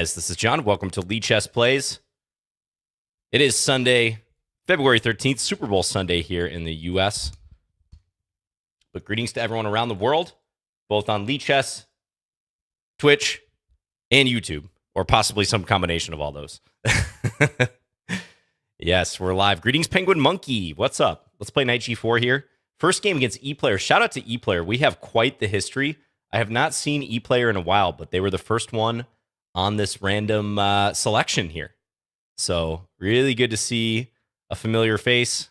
Yes, this is John. Welcome to Lichess Plays. It is Sunday, February 13th, Super Bowl Sunday here in the U.S. But greetings to everyone around the world, both on Lichess, Twitch, and YouTube, or possibly some combination of all those. Yes, we're live. Greetings, Penguin Monkey. What's up? Let's play Knight G4 here. First game against ePlayer. Shout out to ePlayer. We have quite the history. I have not seen ePlayer in a while, but they were the first one on this random selection here. So really good to see a familiar face.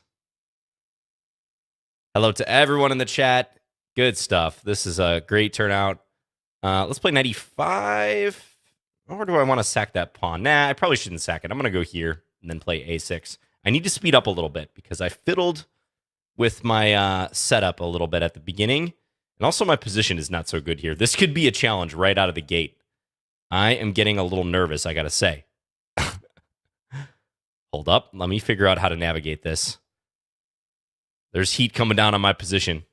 Hello to everyone in the chat. Good stuff. This is a great turnout. Let's play 95. Or do I want to sack that pawn? Nah, I probably shouldn't sack it. I'm going to go here and then play a6. I need to speed up a little bit because I fiddled with my setup a little bit at the beginning. And also my position is not so good here. This could be a challenge right out of the gate. I am getting a little nervous, I got to say. Hold up. Let me figure out how to navigate this. There's heat coming down on my position.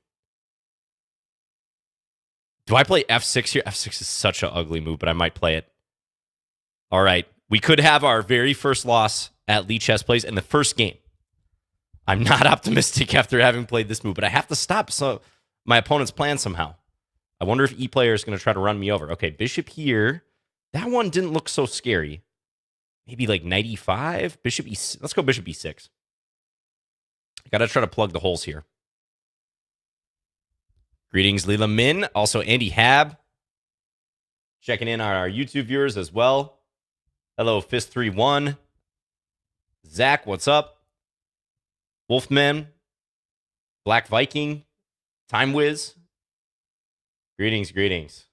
Do I play f6 here? F6 is such an ugly move, but I might play it. All right. We could have our very first loss at Lichess Plays in the first game. I'm not optimistic after having played this move, but I have to stop my opponent's plan somehow. I wonder if ePlayer is going to try to run me over. Okay, bishop here. That one didn't look so scary. Maybe like knight e5, bishop e. Let's go bishop e6. I got to try to plug the holes here. Greetings, Leela Min. Also, Andy Hab. Checking in on our YouTube viewers as well. Hello, Fist31. Zach, what's up? Wolfman. Black Viking. Time Wiz. Greetings, greetings.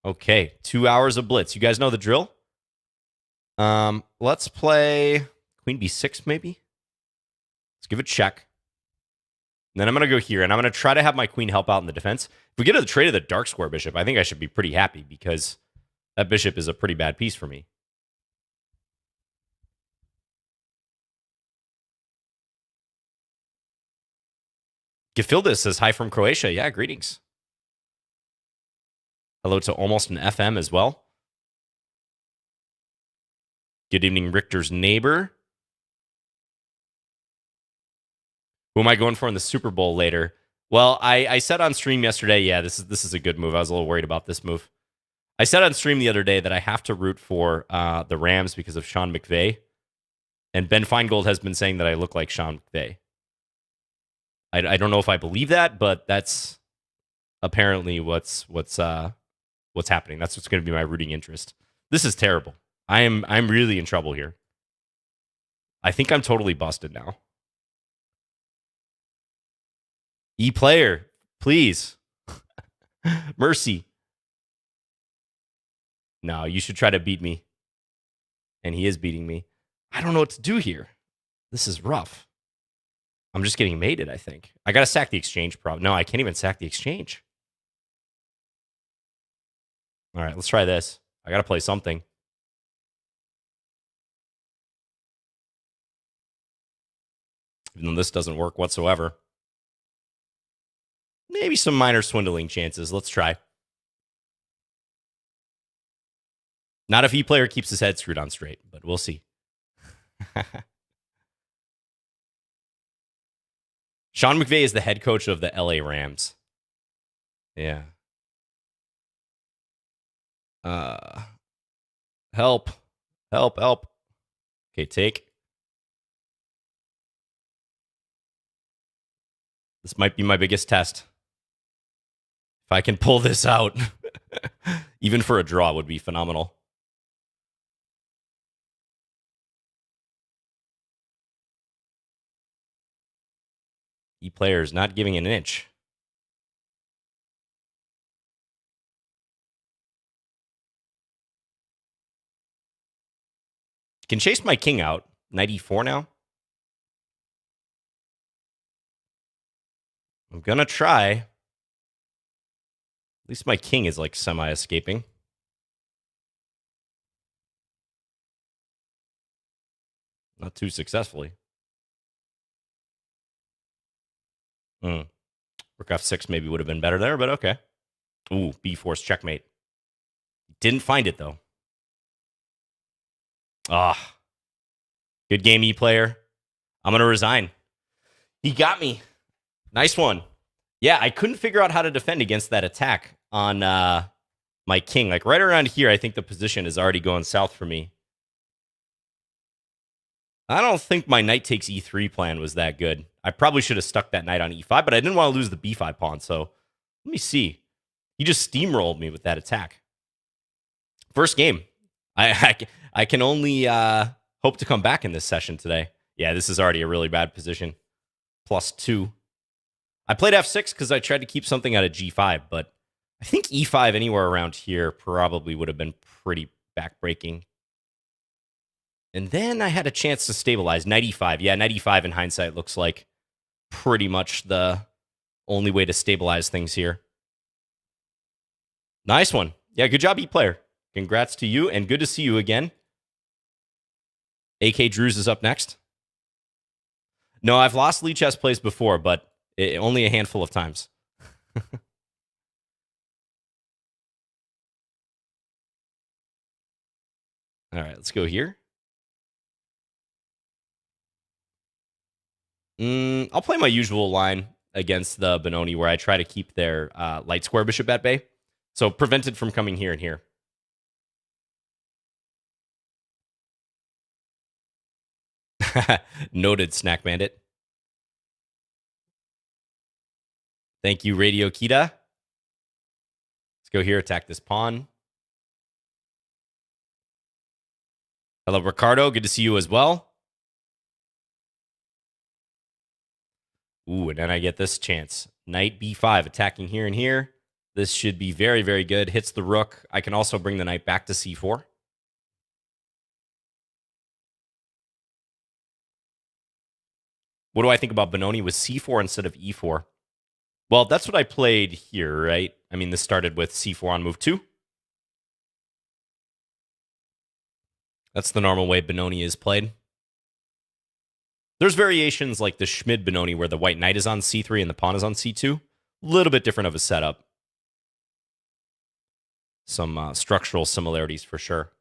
Okay, 2 hours of blitz. You guys know the drill. Let's play queen b6 maybe. Let's give it a check. And then I'm going to go here, and I'm going to try to have my queen help out in the defense. If we get a trade of the dark square bishop, I think I should be pretty happy because that bishop is a pretty bad piece for me. Gefildis says hi from Croatia. Yeah, greetings. Hello to almost an FM as well. Good evening, Richter's neighbor. Who am I going for in the Super Bowl later? Well, I said on stream yesterday, yeah, this is a good move. I was a little worried about this move. I said on stream the other day that I have to root for the Rams because of Sean McVay. And Ben Feingold has been saying that I look like Sean McVay. I don't know if I believe that, but that's apparently what's happening. That's what's going to be my rooting interest. This is terrible. I'm really in trouble here. I think I'm totally busted now. ePlayer, please. Mercy. No, you should try to beat me. And he is beating me. I don't know what to do here. This is rough. I'm just getting mated, I think. I got to sack the exchange problem. No, I can't even sack the exchange. All right, let's try this. I got to play something. Even though this doesn't work whatsoever. Maybe some minor swindling chances. Let's try. Not if ePlayer keeps his head screwed on straight, but we'll see. Sean McVay is the head coach of the LA Rams. Yeah. Help. Help, help. Okay, take. This might be my biggest test. If I can pull this out, even for a draw, would be phenomenal. ePlayer is not giving an inch. Can chase my king out. Knight e4 now. I'm going to try. At least my king is like semi-escaping. Not too successfully. Rook f6 maybe would have been better there, but okay. Ooh, b4's checkmate. Didn't find it, though. Ah, good game, E-player. I'm going to resign. He got me. Nice one. Yeah, I couldn't figure out how to defend against that attack on my king. Like right around here, I think the position is already going south for me. I don't think my knight takes e3 plan was that good. I probably should have stuck that knight on e5, but I didn't want to lose the b5 pawn, so let me see. He just steamrolled me with that attack. First game. I can only hope to come back in this session today. Yeah, this is already a really bad position. +2. I played f6 because I tried to keep something out of g5, but I think e5 anywhere around here probably would have been pretty backbreaking. And then I had a chance to stabilize. Knight e5. Yeah, knight e5 in hindsight looks like pretty much the only way to stabilize things here. Nice one. Yeah, good job, E-player. Congrats to you, and good to see you again. AK Drews is up next. No, I've lost Lichess plays before, but only a handful of times. All right, let's go here. I'll play my usual line against the Benoni where I try to keep their light square bishop at bay. So prevented from coming here and here. Noted, Snack Bandit. Thank you, Radio Kita. Let's go here, attack this pawn. Hello, Ricardo. Good to see you as well. Ooh, and then I get this chance. Knight b5, attacking here and here. This should be very, very good. Hits the rook. I can also bring the knight back to c4. What do I think about Benoni with c4 instead of e4? Well, that's what I played here, right? I mean, this started with c4 on move 2. That's the normal way Benoni is played. There's variations like the Schmid Benoni where the white knight is on c3 and the pawn is on c2. A little bit different of a setup. Some structural similarities for sure.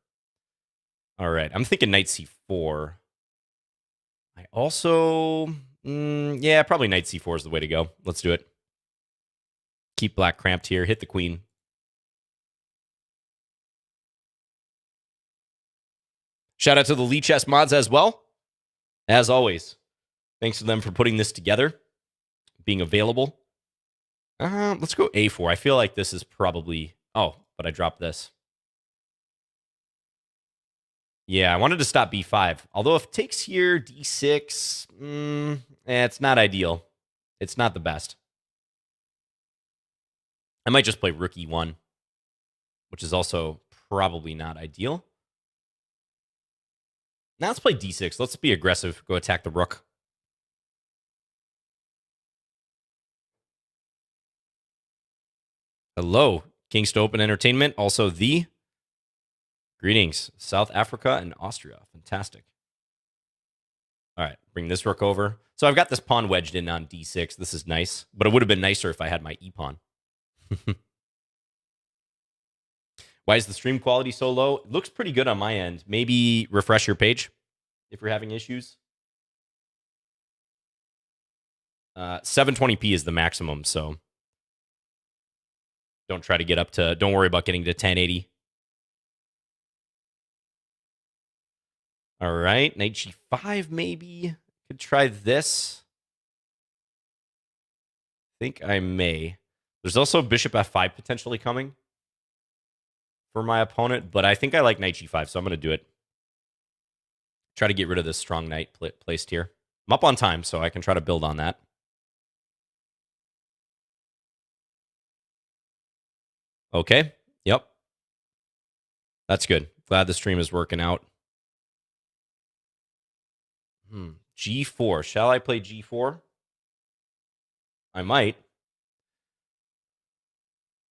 All right, I'm thinking knight c4. I also... yeah, probably knight c4 is the way to go. Let's do it. Keep black cramped here. Hit the queen. Shout out to the Lichess mods as well. As always, thanks to them for putting this together, being available. Let's go a4. I feel like this is probably... Oh, but I dropped this. Yeah, I wanted to stop b5. Although if it takes here, d6, it's not ideal. It's not the best. I might just play rook e1, which is also probably not ideal. Now let's play d6. Let's be aggressive. Go attack the rook. Hello, Kings to Open Entertainment. Also the... Greetings, South Africa and Austria. Fantastic. All right, bring this rook over. So I've got this pawn wedged in on d6. This is nice, but it would have been nicer if I had my e-pawn. Why is the stream quality so low? It looks pretty good on my end. Maybe refresh your page if you're having issues. 720p is the maximum, so don't try to get up to... Don't worry about getting to 1080. All right, knight g5 maybe. Could try this. I think I may. There's also bishop f5 potentially coming for my opponent, but I think I like knight g5, so I'm going to do it. Try to get rid of this strong knight placed here. I'm up on time, so I can try to build on that. Okay, yep. That's good. Glad the stream is working out. G4. Shall I play G4? I might.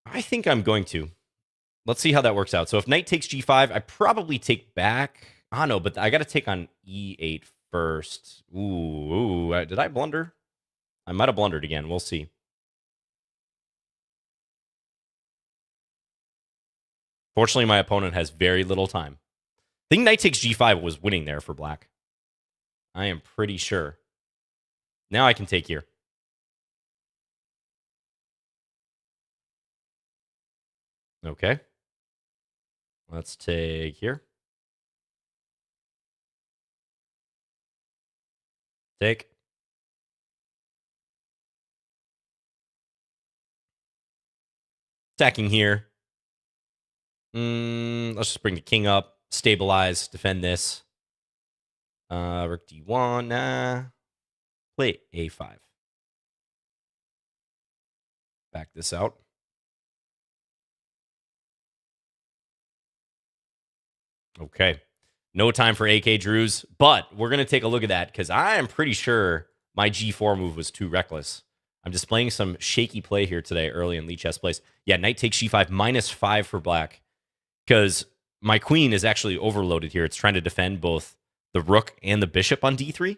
I think I'm going to. Let's see how that works out. So if knight takes G5, I probably take back. Ah, no, but I got to take on E8 first. Ooh, did I blunder? I might have blundered again. We'll see. Fortunately, my opponent has very little time. I think knight takes g5 was winning there for black. I am pretty sure. Now I can take here. Okay. Let's take here. Take. Attacking here. Let's just bring the king up. Stabilize. Defend this. Rook d1. Nah. Play a5. Back this out. Okay. No time for AK Drews, but we're going to take a look at that because I am pretty sure my g4 move was too reckless. I'm displaying some shaky play here today early in Lichess plays. Yeah, knight takes g5, -5 for black because my queen is actually overloaded here. It's trying to defend both the rook and the bishop on d3.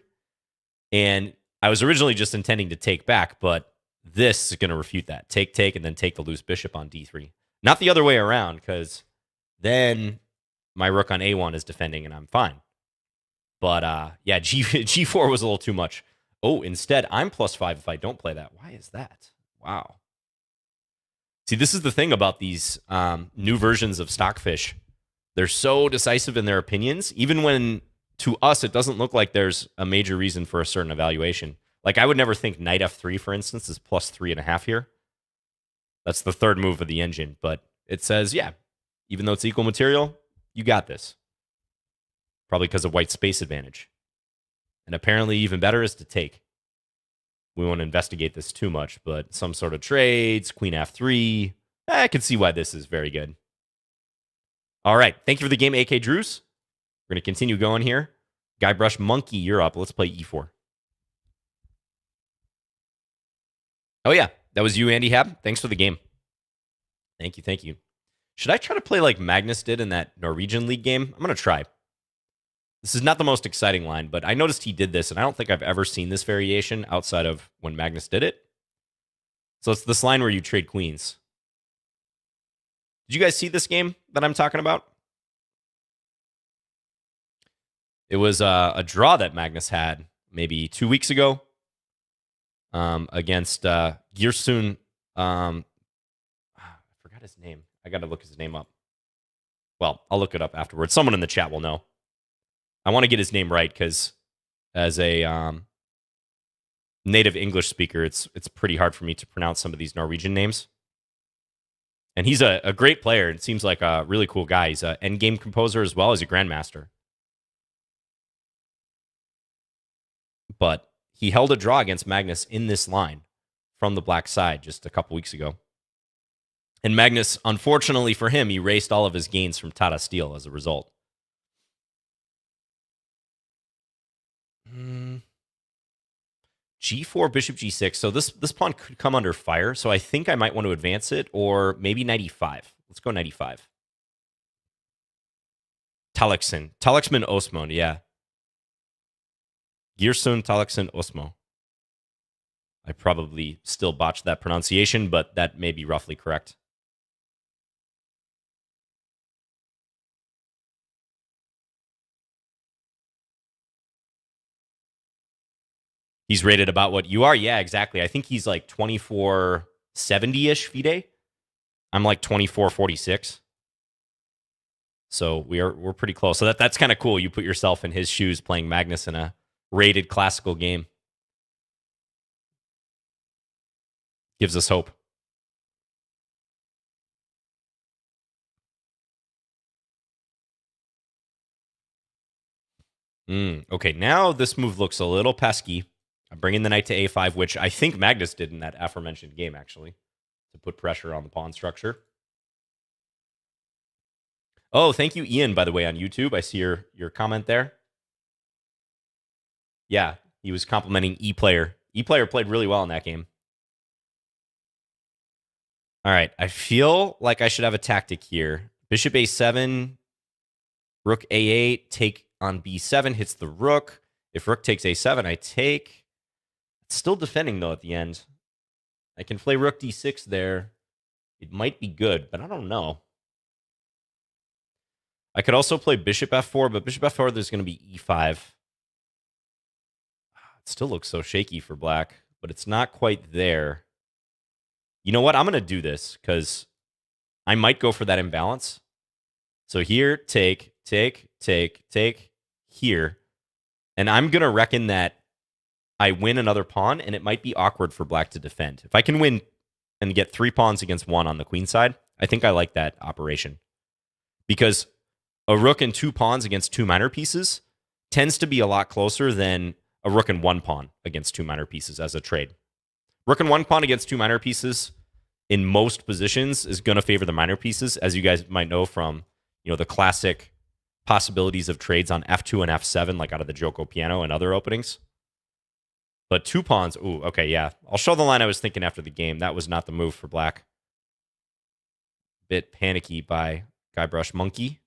And I was originally just intending to take back, but this is going to refute that. Take, take, and then take the loose bishop on d3. Not the other way around because then my rook on a1 is defending and I'm fine. But yeah, g4 was a little too much. Oh, instead, I'm +5 if I don't play that. Why is that? Wow. See, this is the thing about these new versions of Stockfish. They're so decisive in their opinions, even when to us it doesn't look like there's a major reason for a certain evaluation. Like I would never think knight f3, for instance, is +3.5 here. That's the third move of the engine, but it says, yeah, even though it's equal material, you got this. Probably because of white space advantage. And apparently even better is to take. We won't investigate this too much, but some sort of trades, queen f3. I can see why this is very good. All right. Thank you for the game, AK Drews. We're going to continue going here. Guybrush Monkey, you're up. Let's play e4. Oh, yeah. That was you, Andy Hab. Thanks for the game. Thank you. Thank you. Should I try to play like Magnus did in that Norwegian League game? I'm going to try. This is not the most exciting line, but I noticed he did this, and I don't think I've ever seen this variation outside of when Magnus did it. So it's this line where you trade queens. Did you guys see this game that I'm talking about? It was a draw that Magnus had maybe 2 weeks ago against Girsun. I forgot his name. I got to look his name up. Well, I'll look it up afterwards. Someone in the chat will know. I want to get his name right because as a native English speaker, it's pretty hard for me to pronounce some of these Norwegian names. And he's a great player. It seems like a really cool guy. He's an endgame composer as well as a grandmaster. But he held a draw against Magnus in this line from the black side just a couple weeks ago. And Magnus, unfortunately for him, erased all of his gains from Tata Steel as a result. G4, bishop G6. So this pawn could come under fire. So I think I might want to advance it, or maybe knight E5. Let's go knight E5. Taleksin. Talexman Osmon, yeah. Girsun Taleksin Osmo. I probably still botched that pronunciation, but that may be roughly correct. He's rated about what you are? Yeah, exactly. I think he's like 2470-ish FIDE. I'm like 2446. So we're pretty close. So that's kind of cool. You put yourself in his shoes playing Magnus in a rated classical game. Gives us hope. Okay, now this move looks a little pesky. I'm bringing the knight to a5, which I think Magnus did in that aforementioned game, actually, to put pressure on the pawn structure. Oh, thank you, Ian, by the way, on YouTube. I see your comment there. Yeah, he was complimenting E-Player. E-Player played really well in that game. All right, I feel like I should have a tactic here. Bishop a7, rook a8, take on b7, hits the rook. If rook takes a7, I take. It's still defending, though, at the end. I can play rook d6 there. It might be good, but I don't know. I could also play bishop f4, but bishop f4, there's going to be e5. It still looks so shaky for black, but it's not quite there. You know what? I'm going to do this because I might go for that imbalance. So here, take, here. And I'm going to reckon that I win another pawn, and it might be awkward for black to defend. If I can win and get 3 pawns against 1 on the queen side, I think I like that operation. Because a rook and 2 pawns against 2 minor pieces tends to be a lot closer than a rook and 1 pawn against 2 minor pieces as a trade. Rook and 1 pawn against 2 minor pieces in most positions is going to favor the minor pieces, as you guys might know from the classic possibilities of trades on f2 and f7, like out of the Joko piano and other openings. But 2 pawns, ooh, okay, yeah. I'll show the line I was thinking after the game. That was not the move for black. Bit panicky by Guybrush Monkey.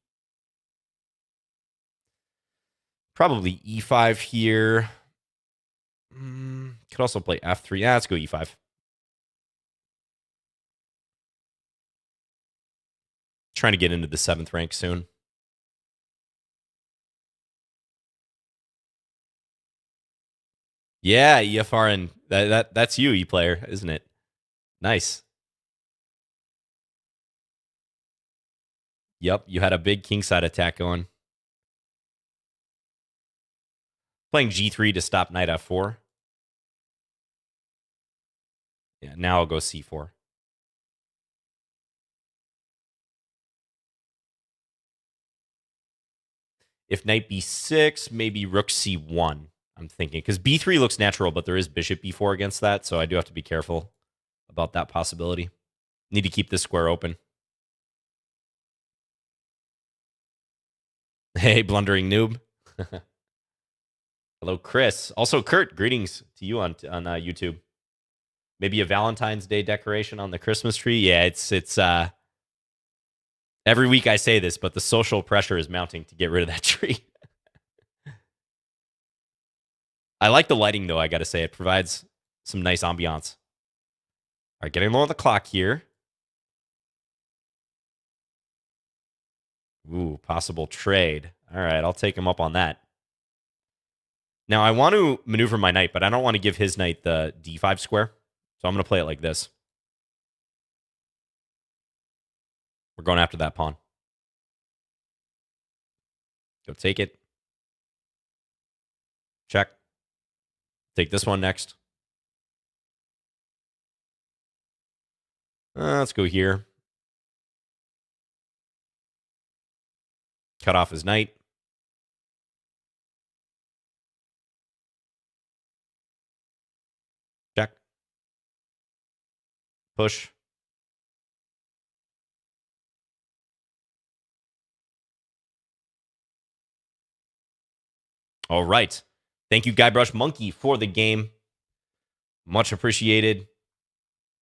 Probably e5 here. Could also play f3. Yeah, let's go e5. Trying to get into the 7th rank soon. Yeah, EFR, and that's you, E-player, isn't it? Nice. Yep, you had a big kingside attack going. Playing g3 to stop knight f4. Yeah, now I'll go c4. If knight b6, maybe rook c1, I'm thinking. Because b3 looks natural, but there is bishop b4 against that, so I do have to be careful about that possibility. Need to keep this square open. Hey, blundering noob. Hello, Chris. Also, Kurt, greetings to you on YouTube. Maybe a Valentine's Day decoration on the Christmas tree. Yeah, it's every week I say this, but the social pressure is mounting to get rid of that tree. I like the lighting, though, I got to say. It provides some nice ambiance. All right, getting low on the clock here. Ooh, possible trade. All right, I'll take him up on that. Now, I want to maneuver my knight, but I don't want to give his knight the d5 square. So I'm going to play it like this. We're going after that pawn. Go take it. Check. Take this one next. Let's go here. Cut off his knight. Check. Push. All right. Thank you, Guybrush Monkey, for the game. Much appreciated.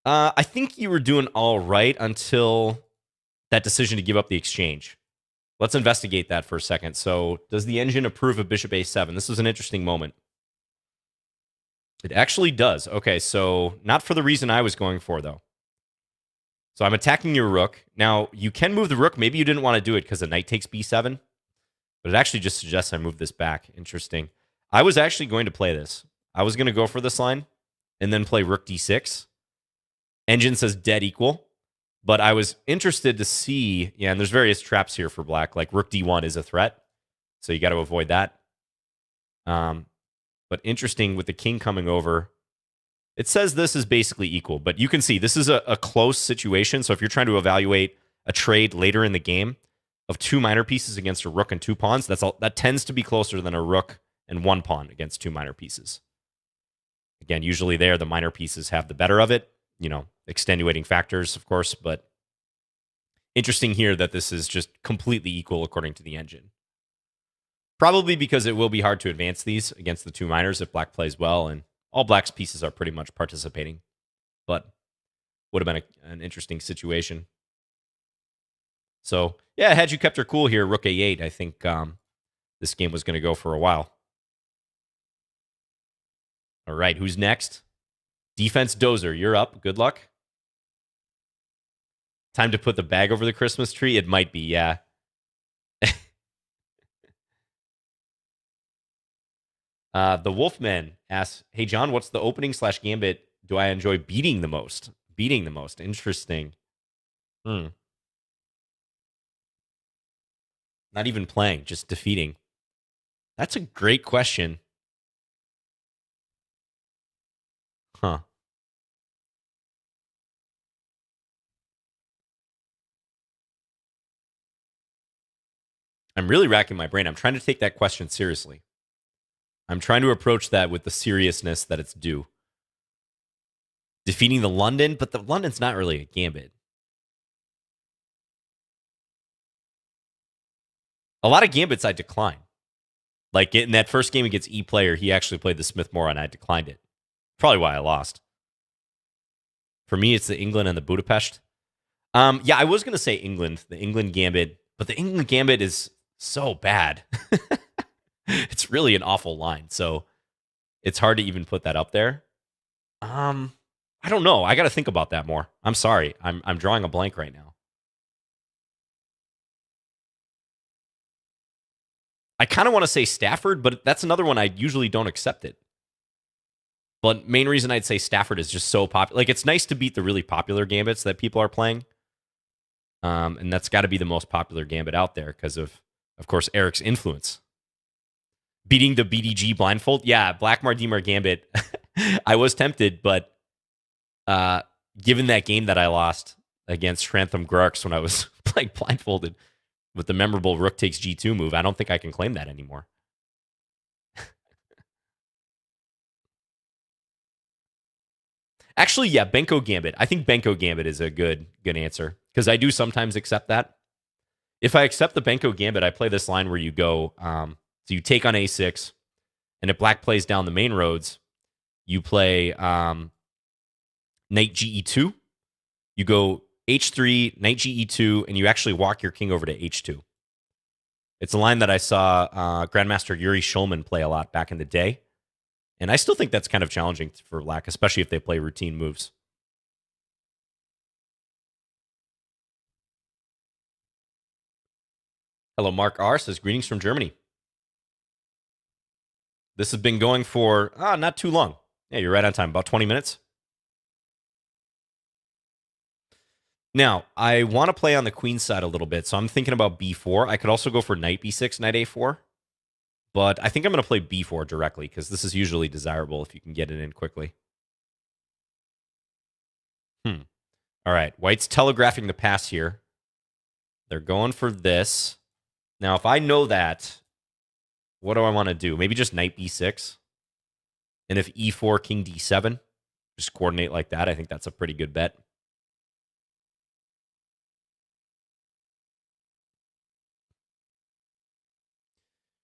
I think you were doing all right until that decision to give up the exchange. Let's investigate that for a second. So, does the engine approve of bishop a7? This is an interesting moment. It actually does. Okay, so not for the reason I was going for, though. So I'm attacking your rook. Now, you can move the rook. Maybe you didn't want to do it because the knight takes b7. But it actually just suggests I move this back. Interesting. I was actually going to play this. I was going to go for this line and then play rook d6. Engine says dead equal. But I was interested to see, yeah, and there's various traps here for black, like rook d1 is a threat. So you got to avoid that. But interesting with the king coming over. It says this is basically equal, but you can see this is a close situation. So if you're trying to evaluate a trade later in the game of 2 minor pieces against a rook and 2 pawns, that tends to be closer than a rook and 1 pawn against 2 minor pieces. Again, usually there, the minor pieces have the better of it. Extenuating factors, of course, but interesting here that this is just completely equal according to the engine. Probably because it will be hard to advance these against the 2 minors if black plays well, and all black's pieces are pretty much participating. But would have been an interesting situation. So, yeah, had you kept her cool here, rook a8, I think this game was going to go for a while. All right, who's next? Defense Dozer, you're up. Good luck. Time to put the bag over the Christmas tree? It might be, yeah. The Wolfman asks, "Hey John, what's the opening / gambit do I enjoy beating the most? Beating the most. Interesting. Hmm. Not even playing, just defeating. That's a great question. Huh. I'm really racking my brain. I'm trying to take that question seriously. I'm trying to approach that with the seriousness that it's due. Defeating the London, but the London's not really a gambit. A lot of gambits I decline. Like in that first game against E player, he actually played the Smith Morra and I declined it. Probably why I lost. For me, it's the England and the Budapest. Yeah, I was gonna say England, the England gambit, but the England gambit is so bad. It's really an awful line, so it's hard to even put that up there. I don't know. I got to think about that more. I'm sorry. I'm drawing a blank right now. I kind of want to say Stafford, but that's another one I usually don't accept it. But main reason I'd say Stafford is just so popular. Like it's nice to beat the really popular gambits that people are playing. And that's got to be the most popular gambit out there because of course, Eric's influence. Beating the BDG blindfold. Yeah, Black Mardimar gambit. I was tempted, but given that game that I lost against Shrantham Grarks when I was playing blindfolded with the memorable rook takes G2 move, I don't think I can claim that anymore. Actually, yeah, Benko Gambit. I think Benko Gambit is a good answer because I do sometimes accept that. If I accept the Benko Gambit, I play this line where you go, so you take on A6, and if black plays down the main roads, you play knight GE2. You go H3, knight GE2, and you actually walk your king over to H2. It's a line that I saw Grandmaster Yuri Shulman play a lot back in the day. And I still think that's kind of challenging for black, especially if they play routine moves. Hello, Mark R. says, greetings from Germany. This has been going for not too long. Yeah, you're right on time. About 20 minutes. Now, I want to play on the queen side a little bit, so I'm thinking about b4. I could also go for knight b6, knight a4. But I think I'm going to play b4 directly because this is usually desirable if you can get it in quickly. All right, white's telegraphing the pass here. They're going for this. Now, if I know that, what do I want to do? Maybe just knight b6. And if e4, king d7, just coordinate like that. I think that's a pretty good bet.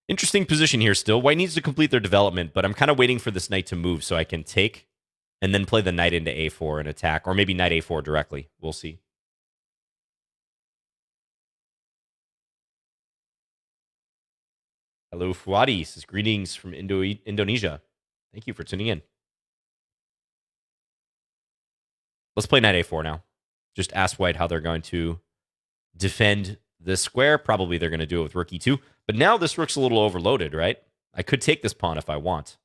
Interesting position here still. White needs to complete their development, but I'm kind of waiting for this knight to move so I can take and then play the knight into a4 and attack, or maybe knight a4 directly. We'll see. Hello, Fuadi says greetings from Indonesia. Thank you for tuning in. Let's play knight a4 now. Just ask white how they're going to defend this square. Probably they're going to do it with rook e2. But now this rook's a little overloaded, right? I could take this pawn if I want.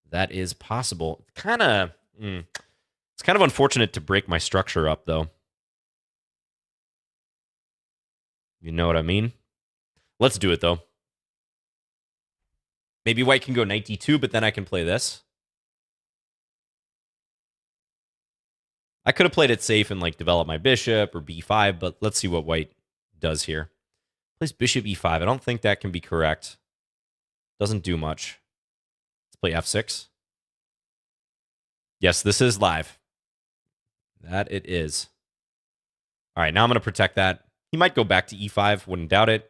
That is possible. It's kind of unfortunate to break my structure up, though. You know what I mean? Let's do it, though. Maybe white can go knight d2, but then I can play this. I could have played it safe and like develop my bishop or b5, but let's see what white does here. Plays bishop e5. I don't think that can be correct. Doesn't do much. Let's play f6. Yes, this is live. That it is. All right, now I'm going to protect that. He might go back to e5. Wouldn't doubt it.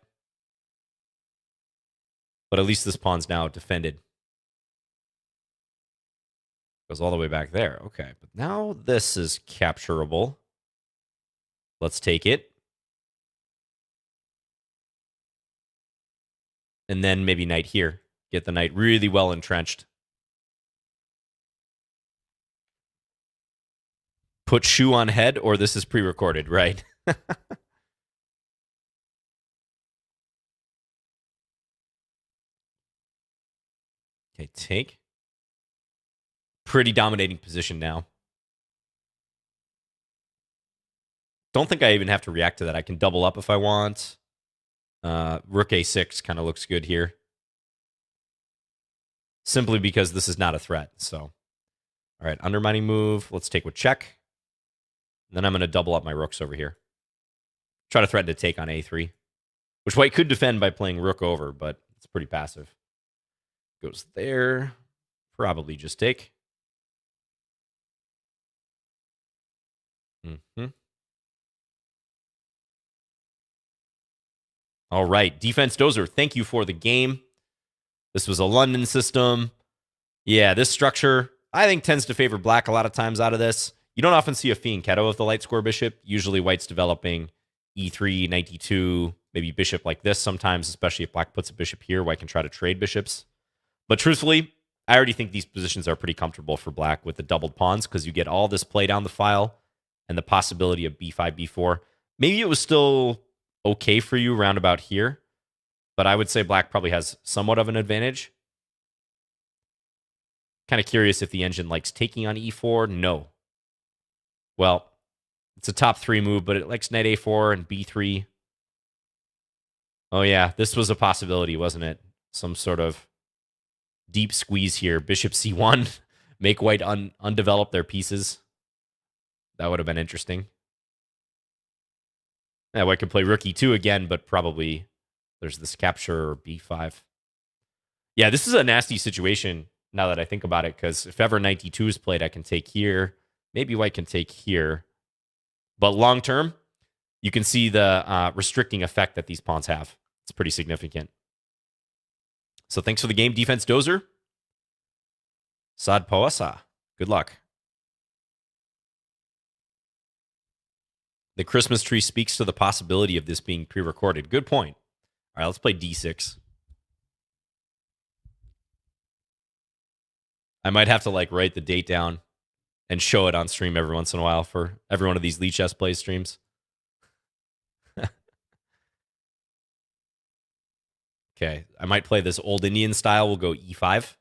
But at least this pawn's now defended. Goes all the way back there. Okay, but now this is capturable. Let's take it. And then maybe knight here. Get the knight really well entrenched. Put shoe on head, or this is pre-recorded, right? Okay, take. Pretty dominating position now. Don't think I even have to react to that. I can double up if I want. Rook a6 kind of looks good here. Simply because this is not a threat. So, all right, undermining move. Let's take with check. Then I'm going to double up my rooks over here. Try to threaten to take on a3, which white could defend by playing rook over, but it's pretty passive. Goes there. Probably just take. All right, Defense Dozer, thank you for the game. This was a London system. Yeah, this structure, I think, tends to favor black a lot of times out of this. You don't often see a fianchetto of the light square bishop. Usually white's developing e3, knight d2, maybe bishop like this sometimes, especially if black puts a bishop here, white can try to trade bishops. But truthfully, I already think these positions are pretty comfortable for black with the doubled pawns because you get all this play down the file and the possibility of b5, b4. Maybe it was still okay for you round about here, but I would say black probably has somewhat of an advantage. Kind of curious if the engine likes taking on e4. No. Well, it's a top 3 move, but it likes knight a4 and b3. Oh yeah, this was a possibility, wasn't it? Some sort of deep squeeze here. Bishop c1, make white undevelop their pieces. That would have been interesting. Yeah, white could play rook e2 again, but probably there's this capture or b5. Yeah, this is a nasty situation now that I think about it, because if ever knight d2 is played, I can take here. Maybe white can take here. But long term, you can see the restricting effect that these pawns have. It's pretty significant. So thanks for the game, Defense Dozer. Sad Poasa. Good luck. The Christmas tree speaks to the possibility of this being pre-recorded. Good point. All right, let's play d6. I might have to write the date down and show it on stream every once in a while for every one of these Lichess Play streams. Okay, I might play this old Indian style. We'll go e5.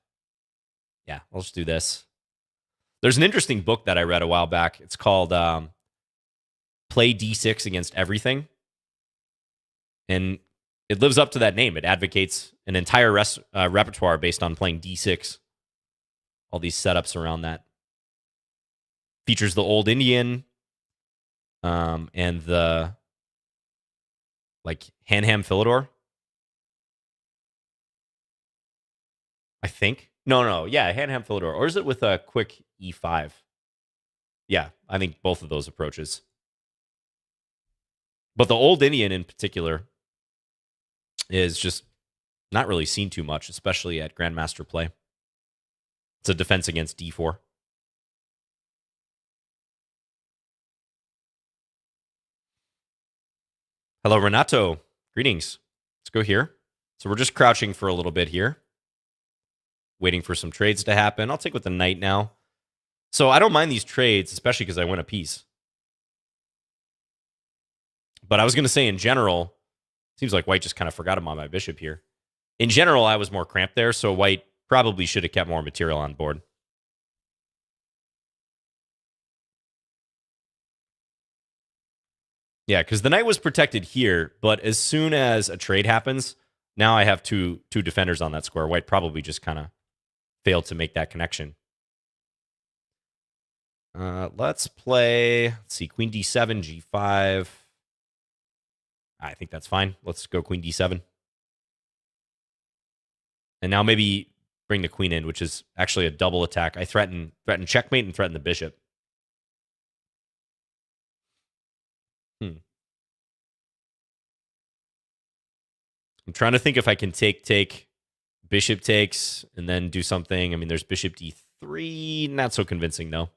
Yeah, I'll just do this. There's an interesting book that I read a while back. It's called Play D6 Against Everything. And it lives up to that name. It advocates an entire repertoire based on playing D6. All these setups around that. Features the old Indian and the Hanham Philidor. I think. No. Yeah, Hanham Philidor. Or is it with a quick e5? Yeah, I think both of those approaches. But the old Indian in particular is just not really seen too much, especially at Grandmaster play. It's a defense against d4. Hello, Renato. Greetings. Let's go here. So we're just crouching for a little bit here. Waiting for some trades to happen. I'll take with the knight now. So I don't mind these trades, especially because I win a piece. But I was going to say in general, seems like white just kind of forgot about my bishop here. In general, I was more cramped there, so white probably should have kept more material on board. Yeah, because the knight was protected here, but as soon as a trade happens, now I have two defenders on that square. White probably just kind of failed to make that connection. Let's play, queen d7, g5. I think that's fine. Let's go queen d7. And now maybe bring the queen in, which is actually a double attack. I threaten checkmate and threaten the bishop. I'm trying to think if I can take, bishop takes, and then do something. I mean, there's bishop d3. Not so convincing, though.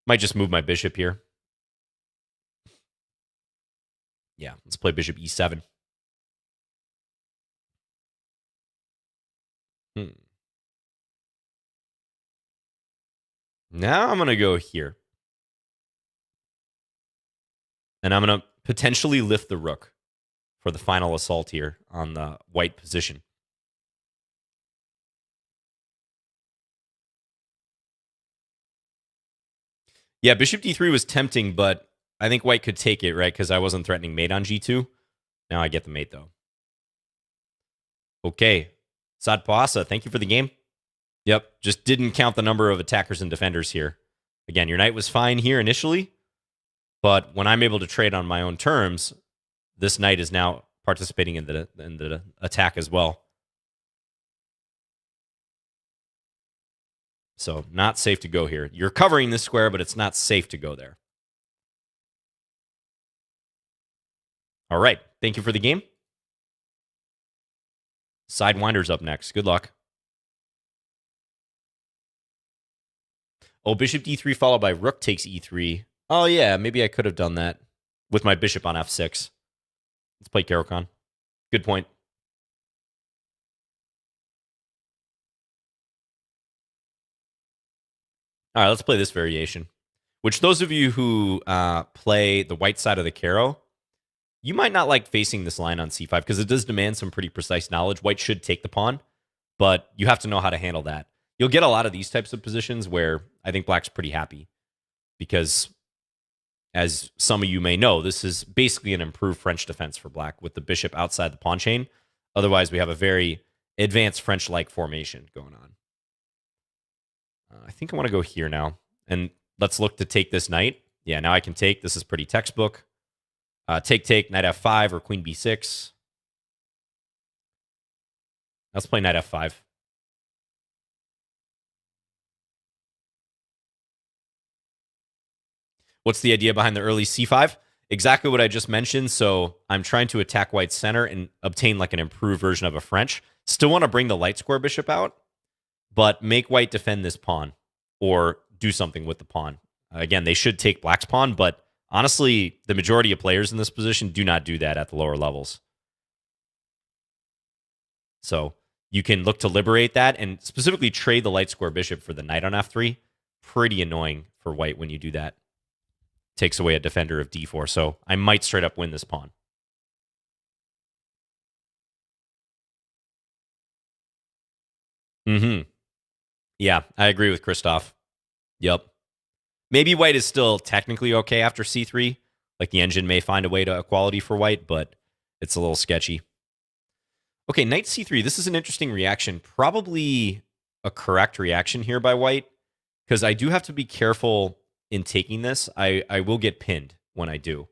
Might just move my bishop here. Yeah, let's play bishop e7. Now I'm going to go here. And I'm going to potentially lift the rook for the final assault here on the white position. Yeah, bishop d3 was tempting, but I think white could take it, right? Because I wasn't threatening mate on g2. Now I get the mate, though. Okay. Sad Poasa, thank you for the game. Yep, just didn't count the number of attackers and defenders here. Again, your knight was fine here initially, but when I'm able to trade on my own terms, this knight is now participating in the attack as well. So not safe to go here. You're covering this square, but it's not safe to go there. All right, thank you for the game. Sidewinder's up next. Good luck. Oh, bishop d3 followed by rook takes e3. Oh, yeah, maybe I could have done that with my bishop on f6. Let's play Caro-Kann. Good point. All right, let's play this variation. Which those of you who play the white side of the Caro, you might not like facing this line on c5 because it does demand some pretty precise knowledge. White should take the pawn, but you have to know how to handle that. You'll get a lot of these types of positions where I think black's pretty happy because, as some of you may know, this is basically an improved French defense for black with the bishop outside the pawn chain. Otherwise, we have a very advanced French-like formation going on. I think I want to go here now. And let's look to take this knight. Yeah, now I can take. This is pretty textbook. Take, knight f5 or queen b6. Let's play knight f5. What's the idea behind the early c5? Exactly what I just mentioned. So I'm trying to attack white's center and obtain like an improved version of a French. Still want to bring the light square bishop out, but make white defend this pawn or do something with the pawn. Again, they should take black's pawn, but honestly, the majority of players in this position do not do that at the lower levels. So you can look to liberate that and specifically trade the light square bishop for the knight on f3. Pretty annoying for white when you do that. Takes away a defender of d4, so I might straight up win this pawn. Yeah, I agree with Christoph. Yep. Maybe white is still technically okay after c3. Like the engine may find a way to equality for white, but it's a little sketchy. Okay, knight c3. This is an interesting reaction. Probably a correct reaction here by white, because I do have to be careful in taking this. I will get pinned when I do.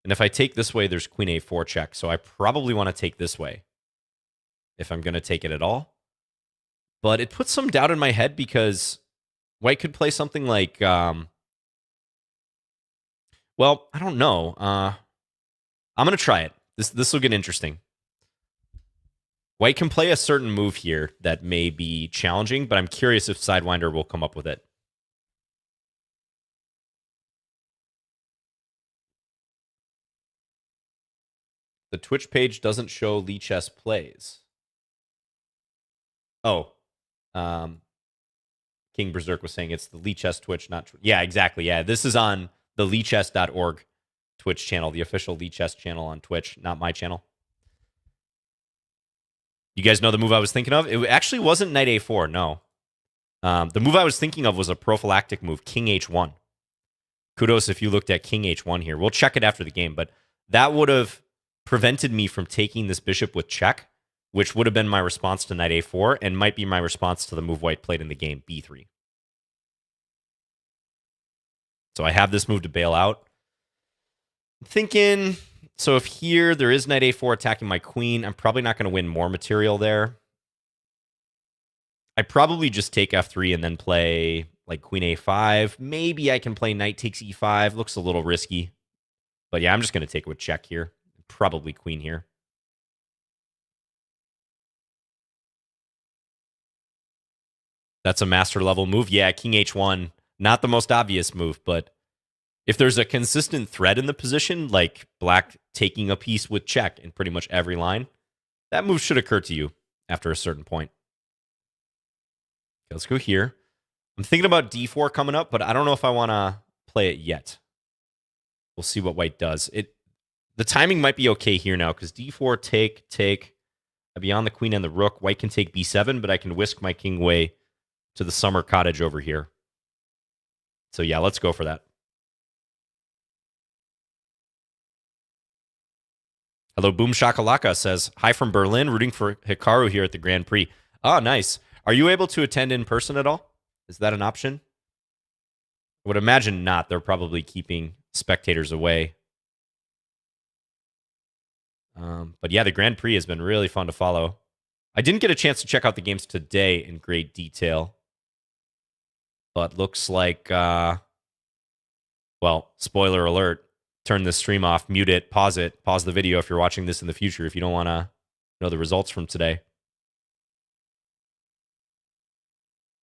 And if I take this way, there's queen a4 check. So I probably want to take this way if I'm going to take it at all. But it puts some doubt in my head because white could play something like, well, I don't know. I'm going to try it. This will get interesting. White can play a certain move here that may be challenging, but I'm curious if Sidewinder will come up with it. The Twitch page doesn't show Lichess plays. Oh. King Berserk was saying it's the Lichess Twitch, not... Yeah, exactly. Yeah, this is on the lichess.org Twitch channel, the official Lichess channel on Twitch, not my channel. You guys know the move I was thinking of? It actually wasn't knight a4, no. The move I was thinking of was a prophylactic move, king h1. Kudos if you looked at king h1 here. We'll check it after the game, but that would have prevented me from taking this bishop with check, which would have been my response to knight a4 and might be my response to the move white played in the game, b3. So I have this move to bail out. I'm thinking, so if here there is knight a4 attacking my queen, I'm probably not going to win more material there. I probably just take f3 and then play like queen a5. Maybe I can play knight takes e5. Looks a little risky. But yeah, I'm just going to take it with check here. Probably queen here. That's a master level move. Yeah, king h1. Not the most obvious move, but if there's a consistent threat in the position, like black taking a piece with check in pretty much every line, that move should occur to you after a certain point. Okay, let's go here. I'm thinking about d4 coming up, but I don't know if I want to play it yet. We'll see what white does. The timing might be okay here now because d4, take. Beyond the queen and the rook, white can take b7, but I can whisk my king away to the summer cottage over here. So yeah, let's go for that. Hello, Boom Shakalaka says, hi from Berlin, rooting for Hikaru here at the Grand Prix. Oh, nice. Are you able to attend in person at all? Is that an option? I would imagine not. They're probably keeping spectators away. But yeah, the Grand Prix has been really fun to follow. I didn't get a chance to check out the games today in great detail. But looks like, well, spoiler alert, turn this stream off, mute it, pause the video if you're watching this in the future if you don't want to know the results from today.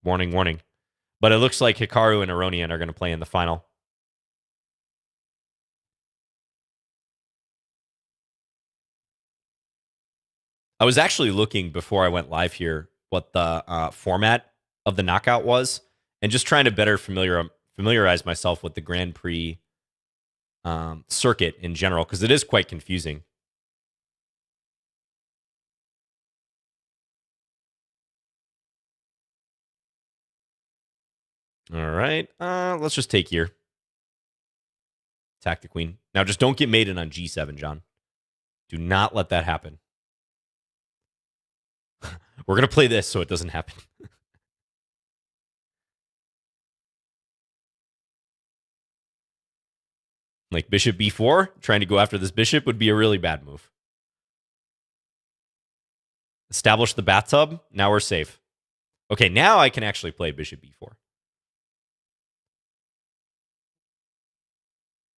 Warning, warning. But it looks like Hikaru and Aronian are going to play in the final. I was actually looking before I went live here what the format of the knockout was, and just trying to better familiarize myself with the Grand Prix circuit in general, because it is quite confusing. All right, let's just take here. Attack the queen. Now, just don't get mated on g7, John. Do not let that happen. We're going to play this so it doesn't happen. Like bishop b4, trying to go after this bishop would be a really bad move. Establish the bathtub. Now we're safe. Okay, now I can actually play bishop b4.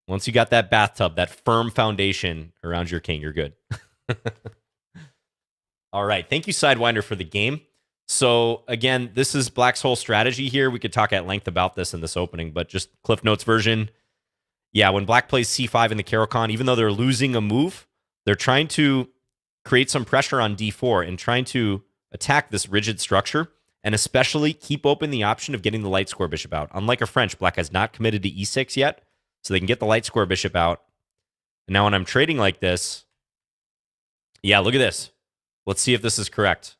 Once you got that bathtub, that firm foundation around your king, you're good. All right. Thank you, Sidewinder, for the game. So, again, this is Black's whole strategy here. We could talk at length about this in this opening, but just Cliff Notes version. Yeah, when Black plays c5 in the Caro-Kann, even though they're losing a move, they're trying to create some pressure on d4 and trying to attack this rigid structure, and especially keep open the option of getting the light square bishop out. Unlike a French, Black has not committed to e6 yet, so they can get the light square bishop out. And now when I'm trading like this, yeah, look at this. Let's see if this is correct.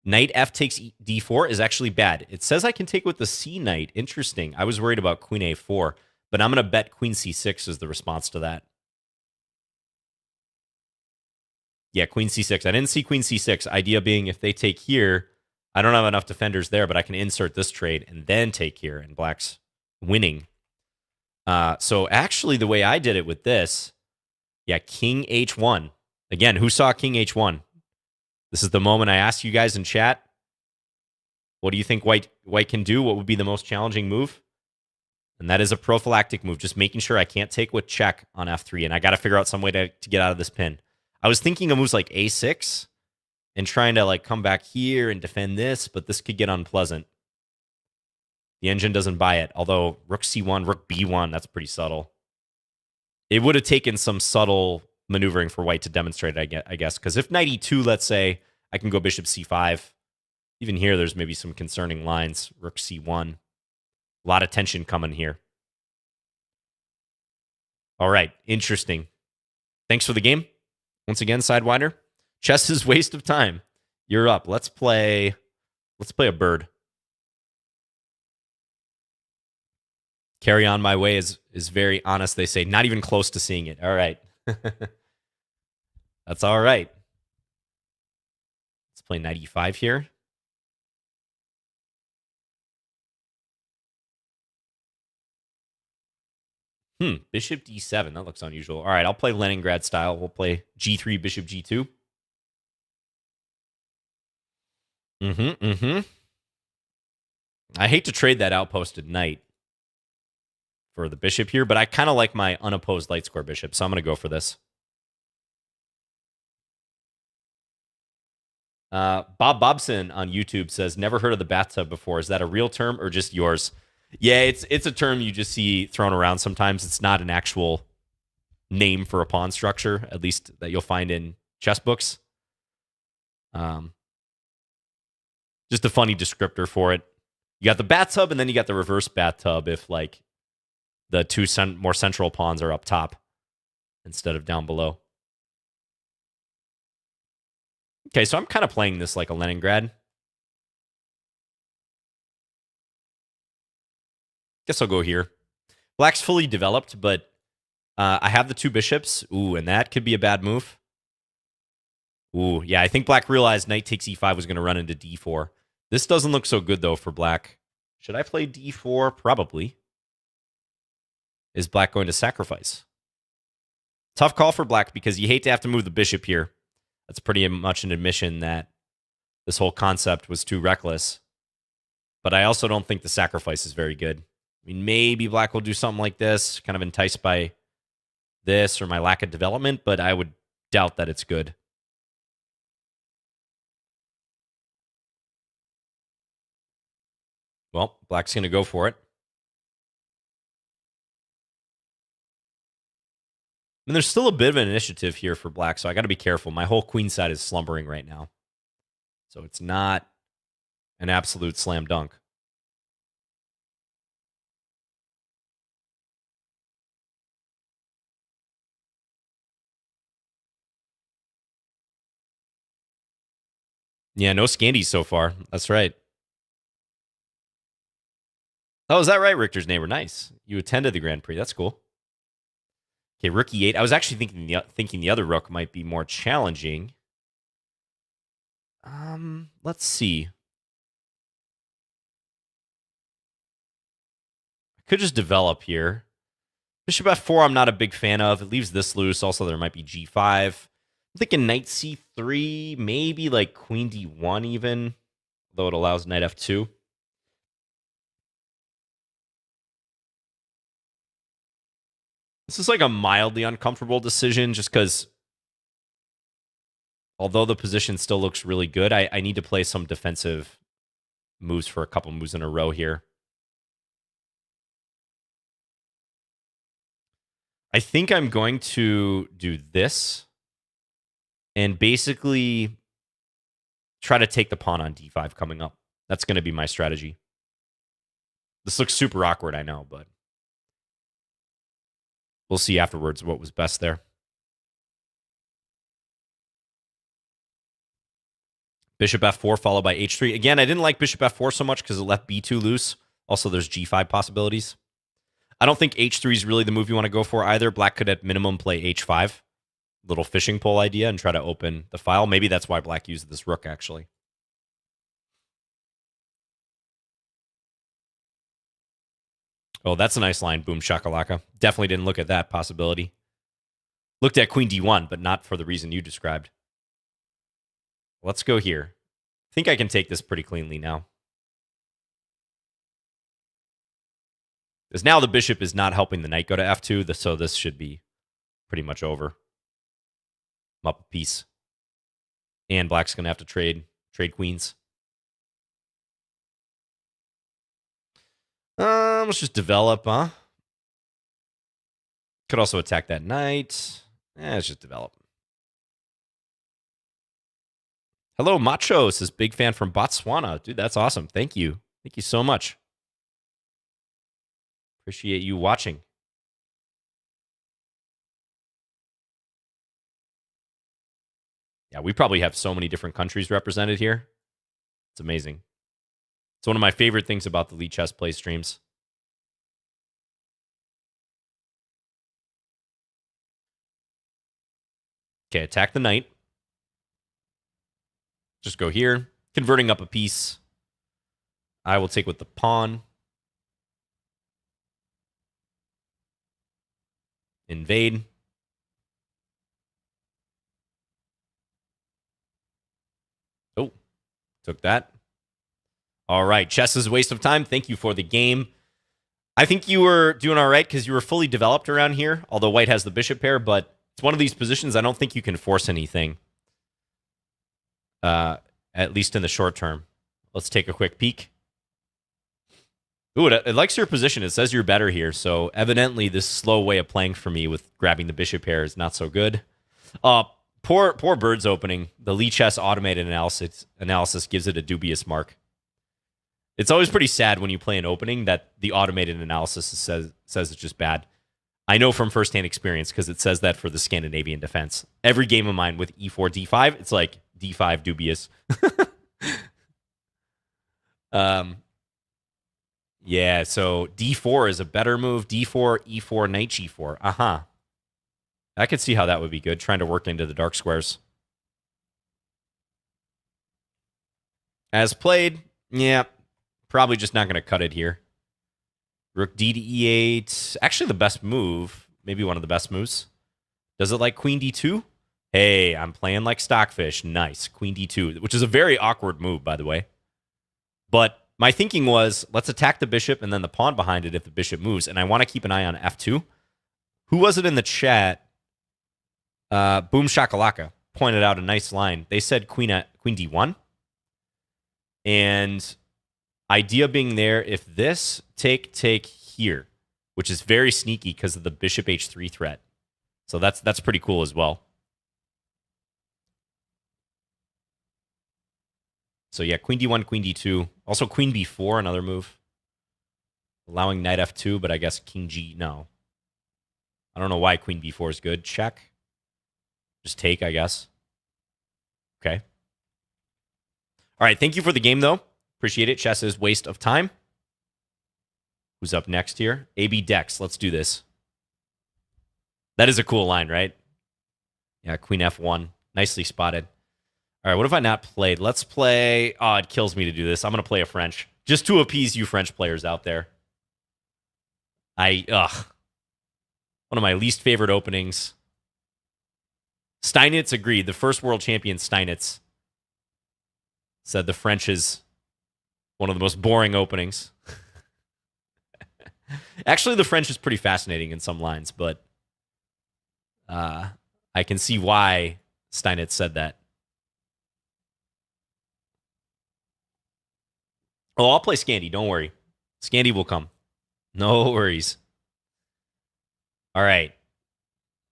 Knight f takes d4 is actually bad. It says I can take with the c knight. Interesting. I was worried about queen a4, but I'm going to bet queen c6 is the response to that. Yeah, queen c6. I didn't see queen c6. Idea being if they take here, I don't have enough defenders there, but I can insert this trade and then take here, and Black's winning. So actually the way I did it with this, yeah, king h1. Again, who saw king h1? This is the moment I asked you guys in chat. What do you think white can do? What would be the most challenging move? And that is a prophylactic move, just making sure I can't take with check on f3, and I got to figure out some way to get out of this pin. I was thinking of moves like a6 and trying to like come back here and defend this, but this could get unpleasant. The engine doesn't buy it, although rook c1, rook b1, that's pretty subtle. It would have taken some subtle maneuvering for white to demonstrate it, I guess, because if knight e2, let's say, I can go bishop c5. Even here, there's maybe some concerning lines. Rook c1. A lot of tension coming here. All right, interesting. Thanks for the game. Once again, Sidewinder. Chess is waste of time. You're up. Let's play a bird. Carry on my way is very honest, they say. Not even close to seeing it. All right. That's all right. Let's play knight e5 here. Bishop d7. That looks unusual. All right, I'll play Leningrad style. We'll play g3, bishop g2. I hate to trade that outposted knight for the bishop here, but I kind of like my unopposed light square bishop, so I'm going to go for this. Bob Bobson on YouTube says, never heard of the bathtub before. Is that a real term or just yours? Yeah, it's a term you just see thrown around sometimes. It's not an actual name for a pawn structure, at least that you'll find in chess books. Just a funny descriptor for it. You got the bathtub, and then you got the reverse bathtub if like the two more central pawns are up top. instead of down below. Okay, so I'm kind of playing this like a Leningrad. Guess I'll go here. Black's fully developed, but I have the 2 bishops. Ooh, and that could be a bad move. Ooh, yeah, I think black realized knight takes e5 was going to run into d4. This doesn't look so good, though, for black. Should I play d4? Probably. Is black going to sacrifice? Tough call for black because you hate to have to move the bishop here. That's pretty much an admission that this whole concept was too reckless. But I also don't think the sacrifice is very good. I mean, maybe black will do something like this, kind of enticed by this or my lack of development, but I would doubt that it's good. Well, black's going to go for it. And there's still a bit of an initiative here for black, so I got to be careful. My whole queen side is slumbering right now. So it's not an absolute slam dunk. Yeah, no Scandies so far. That's right. Oh, is that right, Richter's neighbor? Nice. You attended the Grand Prix. That's cool. Okay, rook e8. I was actually thinking the other rook might be more challenging. Let's see. I could just develop here. Bishop f4 I'm not a big fan of. It leaves this loose. Also, there might be g5. I'm thinking knight c3, maybe like queen d1 even, though it allows knight f2. This is like a mildly uncomfortable decision just because although the position still looks really good, I need to play some defensive moves for a couple moves in a row here. I think I'm going to do this and basically try to take the pawn on d5 coming up. That's going to be my strategy. This looks super awkward, I know, but we'll see afterwards what was best there. Bishop f4 followed by h3. Again, I didn't like bishop f4 so much because it left b2 loose. Also, there's g5 possibilities. I don't think h3 is really the move you want to go for either. Black could at minimum play h5. Little fishing pole idea and try to open the file. Maybe that's why black used this rook, actually. Oh, that's a nice line. Boom shakalaka. Definitely didn't look at that possibility. Looked at queen d1, but not for the reason you described. Let's go here. I think I can take this pretty cleanly now. Because now the bishop is not helping the knight go to f2, so this should be pretty much over. I'm up a piece. And black's going to have to trade queens. Let's just develop, huh? Could also attack that knight. Let's just develop. Hello, Macho, says big fan from Botswana. Dude, that's awesome. Thank you. Thank you so much. Appreciate you watching. Yeah, we probably have so many different countries represented here. It's amazing. It's one of my favorite things about the Lichess play streams. Okay, attack the knight. Just go here. Converting up a piece. I will take with the pawn. Invade. Oh, took that. All right, chess is a waste of time. Thank you for the game. I think you were doing all right because you were fully developed around here, although white has the bishop pair, but it's one of these positions I don't think you can force anything, at least in the short term. Let's take a quick peek. Ooh, it likes your position. It says you're better here, so evidently this slow way of playing for me with grabbing the bishop pair is not so good. Poor bird's opening. The Lichess automated analysis gives it a dubious mark. It's always pretty sad when you play an opening that the automated analysis says it's just bad. I know from firsthand experience because it says that for the Scandinavian defense. Every game of mine with e4, d5, it's like d5 dubious. Yeah, so d4 is a better move. d4, e4, knight g4. Uh-huh. I could see how that would be good, trying to work into the dark squares. As played, yeah, probably just not going to cut it here. Rook d to e8. Actually, the best move. Maybe one of the best moves. Does it like queen d2? Hey, I'm playing like Stockfish. Nice. Queen d2, which is a very awkward move, by the way. But my thinking was, let's attack the bishop and then the pawn behind it if the bishop moves. And I want to keep an eye on f2. Who was it in the chat? Boom Shakalaka pointed out a nice line. They said queen d1. And idea being there, if this take here, which is very sneaky because of the bishop h3 threat. So that's pretty cool as well. So yeah, queen d1, queen d2. Also queen b4, another move. Allowing knight f2, but I guess king g, no. I don't know why queen b4 is good. Check. Just take, I guess. Okay. All right, thank you for the game, though. Appreciate it. Chess is waste of time. Who's up next here? AB Dex. Let's do this. That is a cool line, right? Yeah, queen f1. Nicely spotted. All right, what have I not played? Let's play... Oh, it kills me to do this. I'm going to play a French. Just to appease you French players out there. One of my least favorite openings. Steinitz agreed. The first world champion, Steinitz, said the French is one of the most boring openings. Actually, the French is pretty fascinating in some lines, but I can see why Steinitz said that. Oh, I'll play Scandi. Don't worry. Scandi will come. No worries. All right.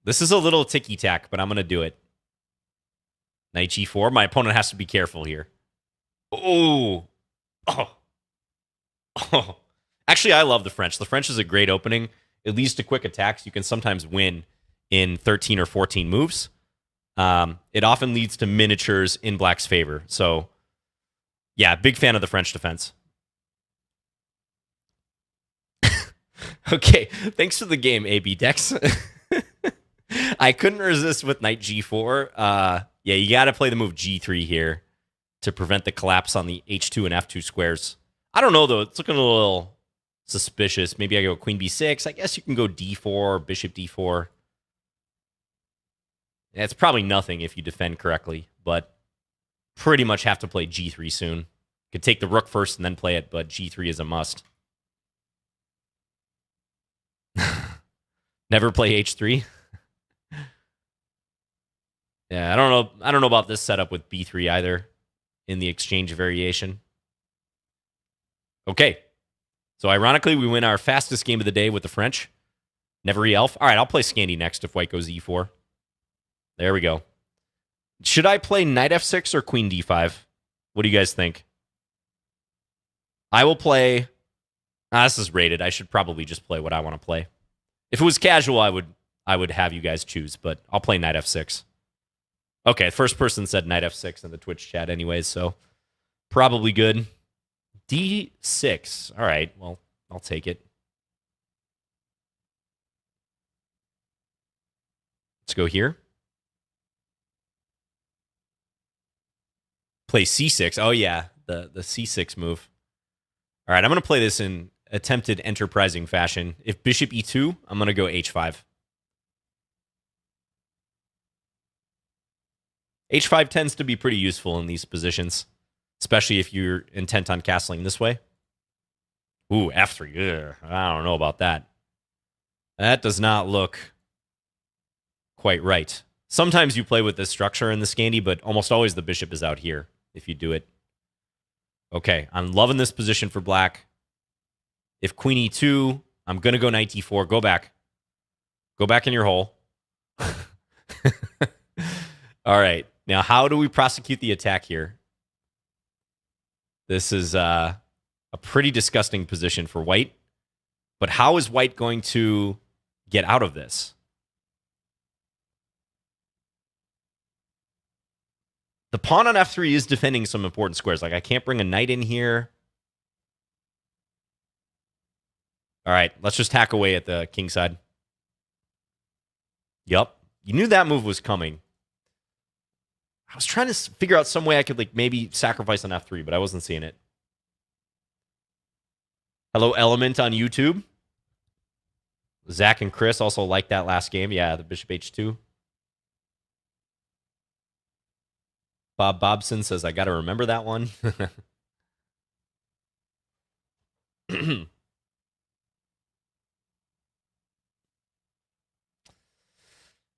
This is a little ticky-tack, but I'm going to do it. Knight g4. My opponent has to be careful here. Oh. Actually, I love the French. The French is a great opening. It leads to quick attacks. You can sometimes win in 13 or 14 moves. It often leads to miniatures in Black's favor. So, yeah, big fan of the French defense. Okay, thanks for the game, AB Dex. I couldn't resist with knight g4. Yeah, you got to play the move g3 here to prevent the collapse on the h2 and f2 squares. I don't know, though. It's looking a little suspicious. Maybe I go queen b6. I guess you can go d4, bishop d4. Yeah, it's probably nothing if you defend correctly, but pretty much have to play g3 soon. Could take the rook first and then play it, but g3 is a must. Never play h3. Yeah, I don't know about this setup with b3 either in the exchange variation. Okay. So ironically, we win our fastest game of the day with the French. Never e-elf. All right, I'll play Scandi next if white goes e4. There we go. Should I play knight f6 or queen d5? What do you guys think? I will play... this is rated. I should probably just play what I want to play. If it was casual, I would have you guys choose, but I'll play knight f6. Okay, first person said knight f6 in the Twitch chat anyways, so probably good. d6. All right, well, I'll take it. Let's go here. Play c6. Oh, yeah, the c6 move. All right, I'm going to play this in attempted enterprising fashion. If bishop e2, I'm going to go h5. h5 tends to be pretty useful in these positions, especially if you're intent on castling this way. Ooh, f3. Ugh, I don't know about that. That does not look quite right. Sometimes you play with this structure in the Scandi, but almost always the bishop is out here if you do it. Okay, I'm loving this position for black. If queen e2, I'm going to go knight d4. Go back. Go back in your hole. All right. Now, how do we prosecute the attack here? This is a pretty disgusting position for white. But how is white going to get out of this. The pawn on f3 is defending some important squares. Like, I can't bring a knight in here. All right, let's just hack away at the king side. Yup. You knew that move was coming. I was trying to figure out some way I could, like, maybe sacrifice on f3, but I wasn't seeing it. Hello, Element on YouTube. Zach and Chris also liked that last game. Yeah, the bishop h2. Bob Bobson says, I got to remember that one.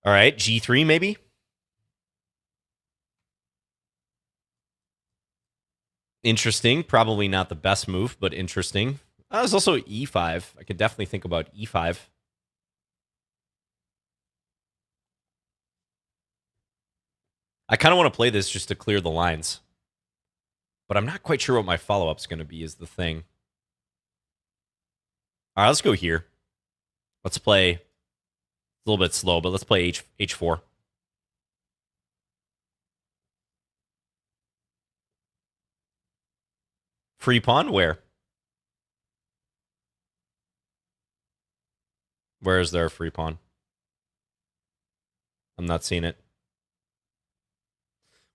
All right, g3 maybe? Interesting. Probably not the best move, but interesting. There's also e5. I could definitely think about e5. I kind of want to play this just to clear the lines. But I'm not quite sure what my follow-up is going to be is the thing. All right, let's go here. Let's play a little bit slow, but let's play h4. Free pawn? Where? Where is there a free pawn? I'm not seeing it.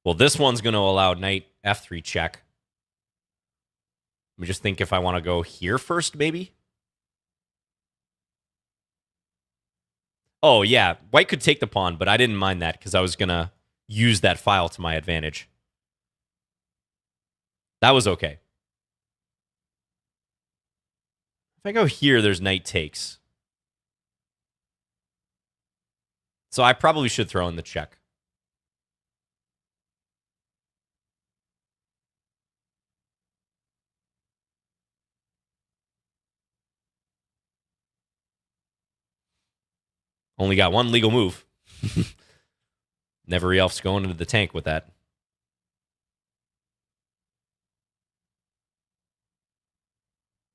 Well, this one's going to allow knight f3 check. Let me just think if I want to go here first, maybe. Oh, yeah. White could take the pawn, but I didn't mind that because I was going to use that file to my advantage. That was okay. If I go here, there's knight takes. So I probably should throw in the check. Only got one legal move. Never else going into the tank with that.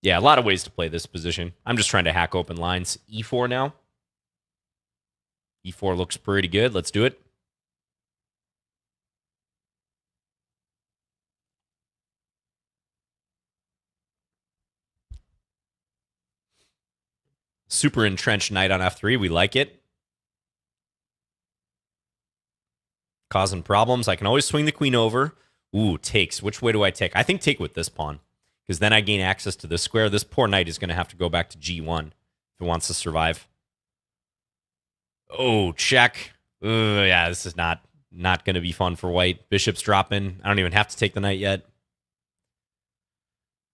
Yeah, a lot of ways to play this position. I'm just trying to hack open lines. E4 now. E4 looks pretty good. Let's do it. Super entrenched knight on f3. We like it. Causing problems. I can always swing the queen over. Ooh, takes. Which way do I take? I think take with this pawn. Because then I gain access to this square. This poor knight is going to have to go back to g1 if it wants to survive. Oh, check. Yeah, this is not going to be fun for white. Bishop's dropping. I don't even have to take the knight yet.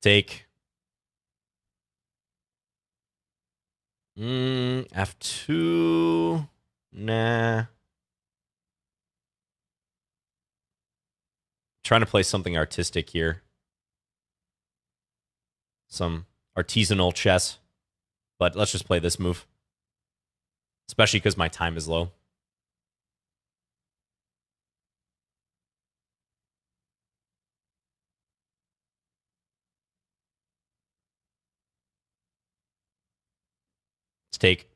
Take. F2. Nah. Trying to play something artistic here. Some artisanal chess. But let's just play this move. Especially because my time is low. Let's take.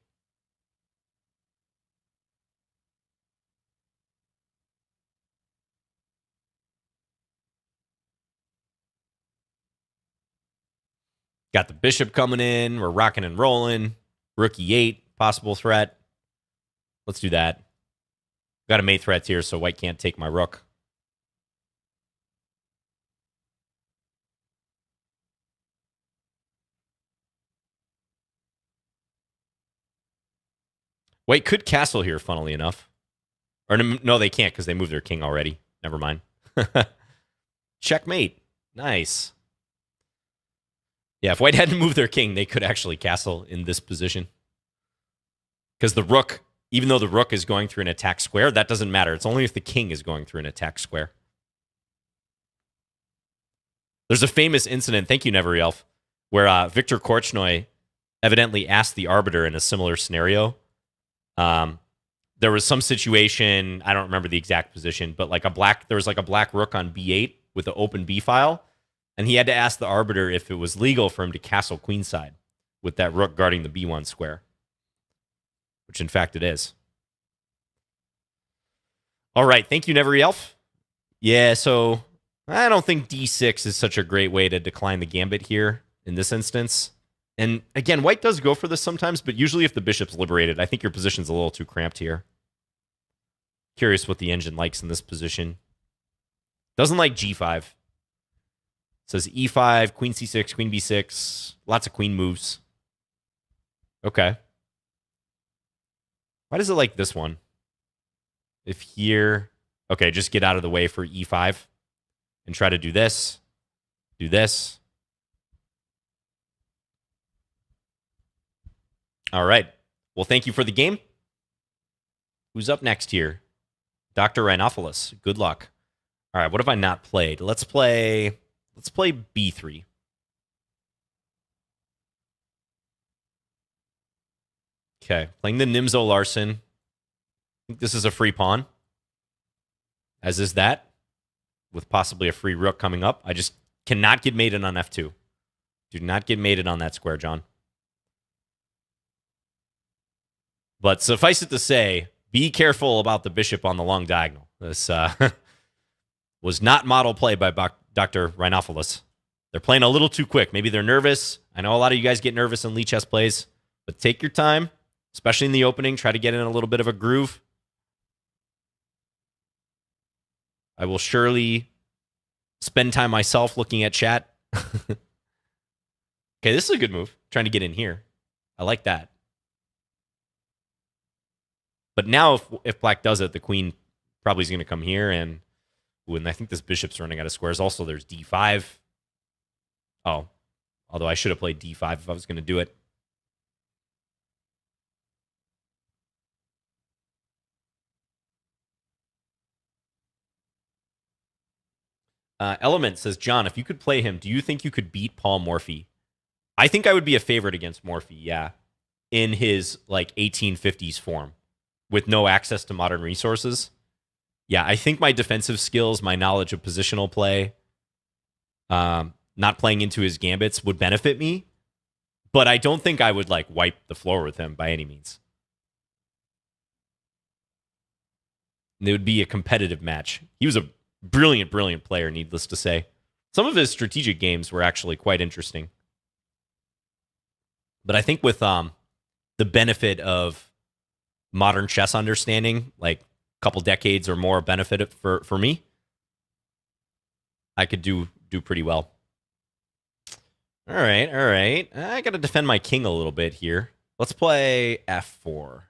Got the bishop coming in. We're rocking and rolling. Rook e8, possible threat. Let's do that. Got a mate threat here, so white can't take my rook. White could castle here, funnily enough. Or no, they can't because they moved their king already. Never mind. Checkmate. Nice. Yeah, if white hadn't moved their king, they could actually castle in this position. Because the rook, even though the rook is going through an attack square, that doesn't matter. It's only if the king is going through an attack square. There's a famous incident, thank you, Neverelf, where Victor Korchnoi evidently asked the arbiter in a similar scenario. There was some situation, I don't remember the exact position, but there was a black rook on b8 with the open b file, and he had to ask the arbiter if it was legal for him to castle queenside with that rook guarding the b1 square. which in fact it is. All right, thank you, Nevery Elf. Yeah, so I don't think d6 is such a great way to decline the gambit here in this instance. And again, white does go for this sometimes, but usually if the bishop's liberated, I think your position's a little too cramped here. Curious what the engine likes in this position. Doesn't like g5. Says e5, queen c6, queen b6. Lots of queen moves. Okay. Why does it like this one? If here... Okay, just get out of the way for e5 and try to do this. Do this. All right. Well, thank you for the game. Who's up next here? Dr. Rhinophilus. Good luck. All right, what have I not played? Let's play b3. Okay, playing the Nimzo Larsen. I think this is a free pawn. As is that, with possibly a free rook coming up. I just cannot get mated on f2. Do not get mated on that square, John. But suffice it to say, be careful about the bishop on the long diagonal. This was not model play by Dr. Rhinophilus. They're playing a little too quick. Maybe they're nervous. I know a lot of you guys get nervous in Lichess plays, but take your time, especially in the opening. Try to get in a little bit of a groove. I will surely spend time myself looking at chat. Okay, this is a good move. Trying to get in here. I like that. But now if black does it, the queen probably is going to come here. And I think this bishop's running out of squares. Also, there's d5. Oh, although I should have played d5 if I was going to do it. Element says, John, if you could play him, do you think you could beat Paul Morphy? I think I would be a favorite against Morphy, yeah, in his like 1850s form with no access to modern resources. Yeah, I think my defensive skills, my knowledge of positional play, not playing into his gambits would benefit me, but I don't think I would like wipe the floor with him by any means. And it would be a competitive match. He was a brilliant, brilliant player, needless to say. Some of his strategic games were actually quite interesting. But I think with the benefit of modern chess understanding, like a couple decades or more benefit for me, I could do pretty well. All right, all right. I got to defend my king a little bit here. Let's play f4.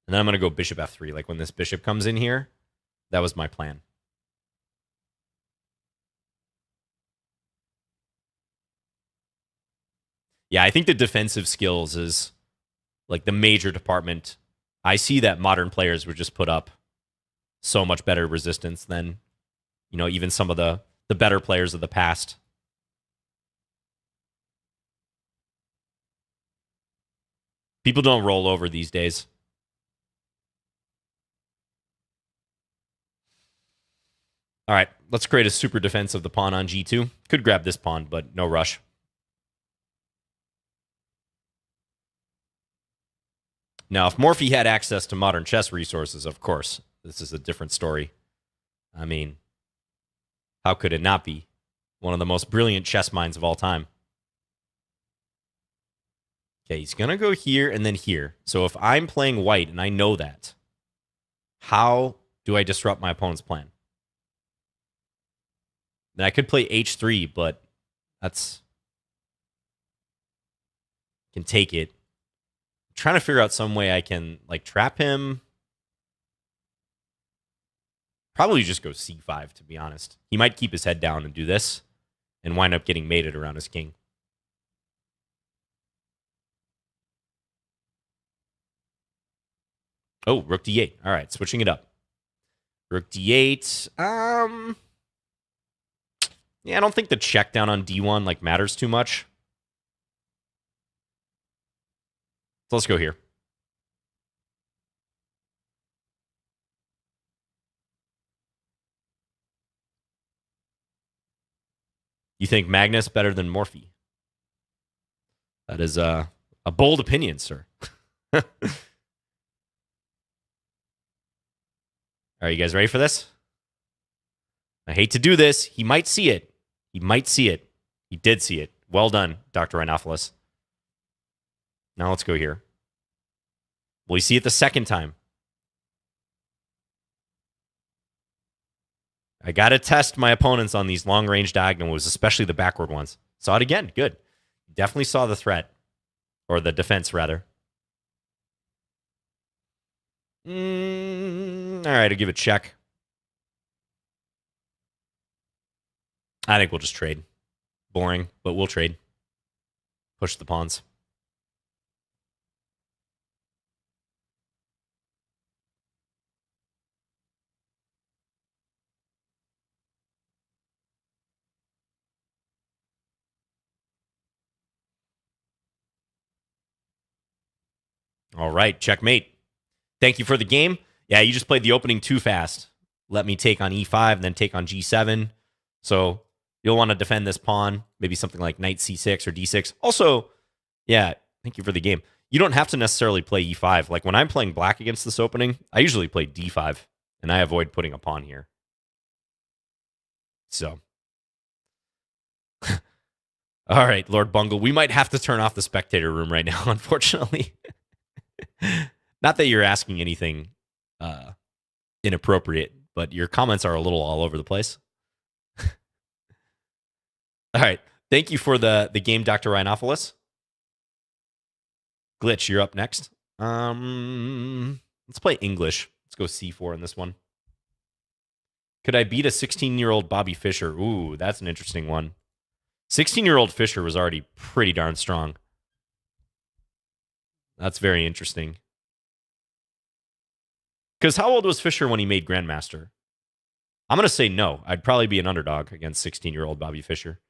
And then I'm going to go bishop f3. Like when this bishop comes in here, that was my plan. Yeah, I think the defensive skills is like the major department. I see that modern players would just put up so much better resistance than, you know, even some of the better players of the past. People don't roll over these days. All right, let's create a super defense of the pawn on g2. Could grab this pawn, but no rush. Now, if Morphy had access to modern chess resources, of course, this is a different story. I mean, how could it not be? One of the most brilliant chess minds of all time. Okay, he's going to go here and then here. So if I'm playing white and I know that, how do I disrupt my opponent's plan? Then I could play h3, but that's... can take it. I'm trying to figure out some way I can like trap him. Probably just go c5, to be honest. He might keep his head down and do this and wind up getting mated around his king. Oh, rook d8. All right, switching it up. Rook d8. Yeah, I don't think the check down on d1 like matters too much. So let's go here. You think Magnus better than Morphy? That is a bold opinion, sir. All right, you guys ready for this? I hate to do this. He might see it. He might see it. He did see it. Well done, Dr. Rhinophilus. Now let's go here. Will he see it the second time? I got to test my opponents on these long-range diagonal moves, especially the backward ones. Saw it again. Good. Definitely saw the threat. Or the defense, rather. All right, I'll give it a check. I think we'll just trade. Boring, but we'll trade. Push the pawns. All right, checkmate. Thank you for the game. Yeah, you just played the opening too fast. Let me take on e5 and then take on g7. So you'll want to defend this pawn, maybe something like knight c6 or d6. Also, yeah, thank you for the game. You don't have to necessarily play e5. Like when I'm playing black against this opening, I usually play d5, and I avoid putting a pawn here. So, all right, Lord Bungle, we might have to turn off the spectator room right now, unfortunately. Not that you're asking anything inappropriate, but your comments are a little all over the place. All right. Thank you for the game, Dr. Rhinophilus. Glitch, you're up next. Let's play English. Let's go c4 in this one. Could I beat a 16-year-old Bobby Fischer? Ooh, that's an interesting one. 16-year-old Fischer was already pretty darn strong. That's very interesting. Because how old was Fischer when he made Grandmaster? I'm going to say no. I'd probably be an underdog against 16-year-old Bobby Fischer.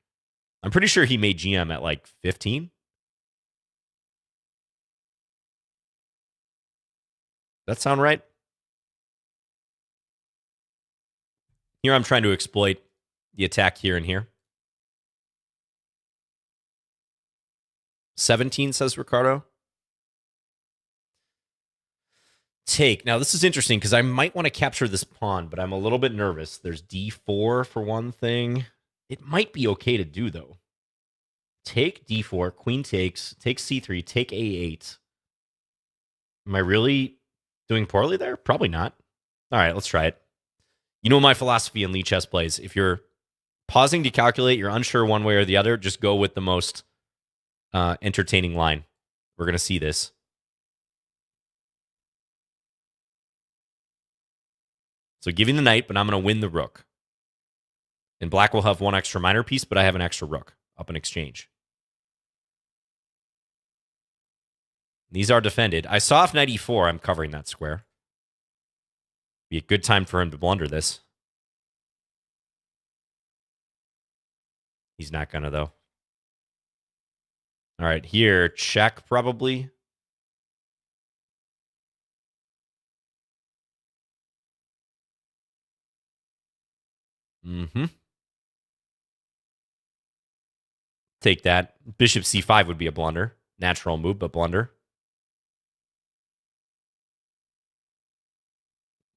I'm pretty sure he made GM at like 15. That sound right? Here I'm trying to exploit the attack here and here. 17, says Ricardo. Take. Now, this is interesting because I might want to capture this pawn, but I'm a little bit nervous. There's d4 for one thing. It might be okay to do, though. Take d4, queen takes, take c3, take a8. Am I really doing poorly there? Probably not. All right, let's try it. You know my philosophy in Lichess plays. If you're pausing to calculate, you're unsure one way or the other, just go with the most entertaining line. We're going to see this. So giving the knight, but I'm going to win the rook. And black will have one extra minor piece, but I have an extra rook up in exchange. These are defended. I saw if knight e4, I'm covering that square. Be a good time for him to blunder this. He's not going to, though. All right, here, check probably. Take that. Bishop c5 would be a blunder. Natural move, but blunder.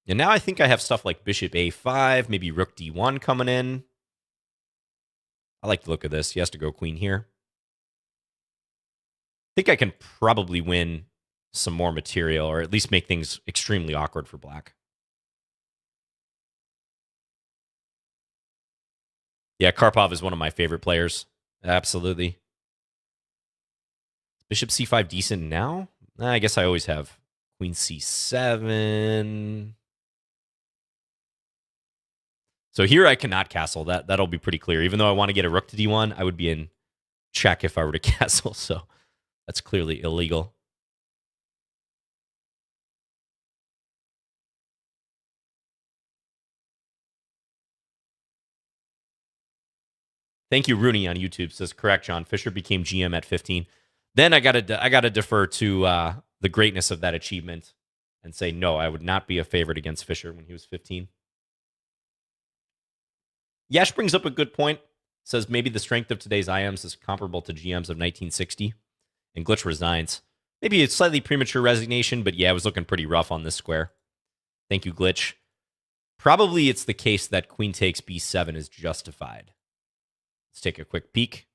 And now I think I have stuff like bishop a5, maybe rook d1 coming in. I like the look of this. He has to go queen here. I think I can probably win some more material, or at least make things extremely awkward for black. Yeah, Karpov is one of my favorite players. Absolutely. Bishop c5 decent now? I guess I always have queen c7. So here I cannot castle. That'll be pretty clear. Even though I want to get a rook to d1, I would be in check if I were to castle. So that's clearly illegal. Thank you, Rooney on YouTube says, correct, John. Fischer became GM at 15. Then I gotta defer to the greatness of that achievement and say, no, I would not be a favorite against Fischer when he was 15. Yash brings up a good point. Says maybe the strength of today's IMs is comparable to GMs of 1960. And Glitch resigns. Maybe it's slightly premature resignation, but yeah, it was looking pretty rough on this square. Thank you, Glitch. Probably it's the case that queen takes b7 is justified. Let's take a quick peek.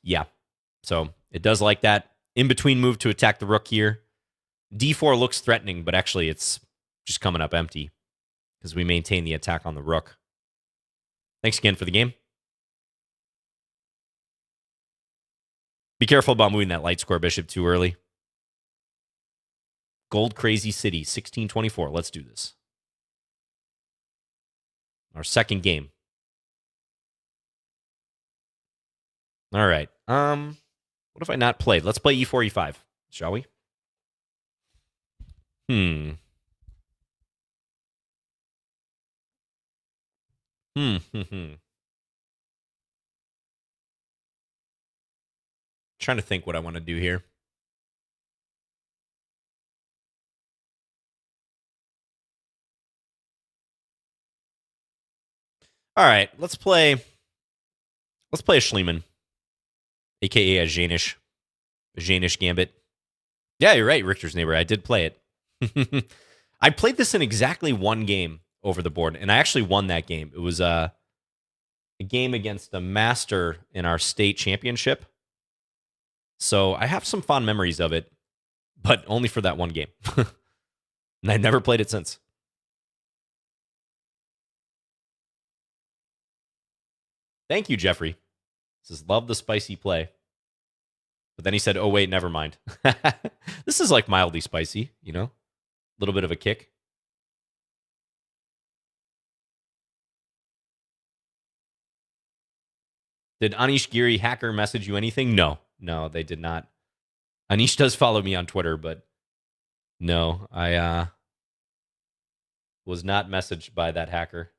Yeah. So it does like that. In-between move to attack the rook here. d4 looks threatening, but actually it's just coming up empty because we maintain the attack on the rook. Thanks again for the game. Be careful about moving that light square bishop too early. Gold Crazy City, 1624. Let's do this. Our second game. All right. What have I not played? Let's play e4, e5, shall we? Trying to think what I want to do here. All right, let's play a Schliemann, aka a Janish Gambit. Yeah, you're right, Richter's Neighbor. I did play it. I played this in exactly one game over the board, and I actually won that game. It was a game against a master in our state championship. So I have some fond memories of it, but only for that one game. And I never played it since. Thank you, Jeffrey. Says, love the spicy play. But then he said, oh, wait, never mind. This is like mildly spicy, you know? A little bit of a kick. Did Anish Giri hacker message you anything? No, they did not. Anish does follow me on Twitter, but no, I was not messaged by that hacker.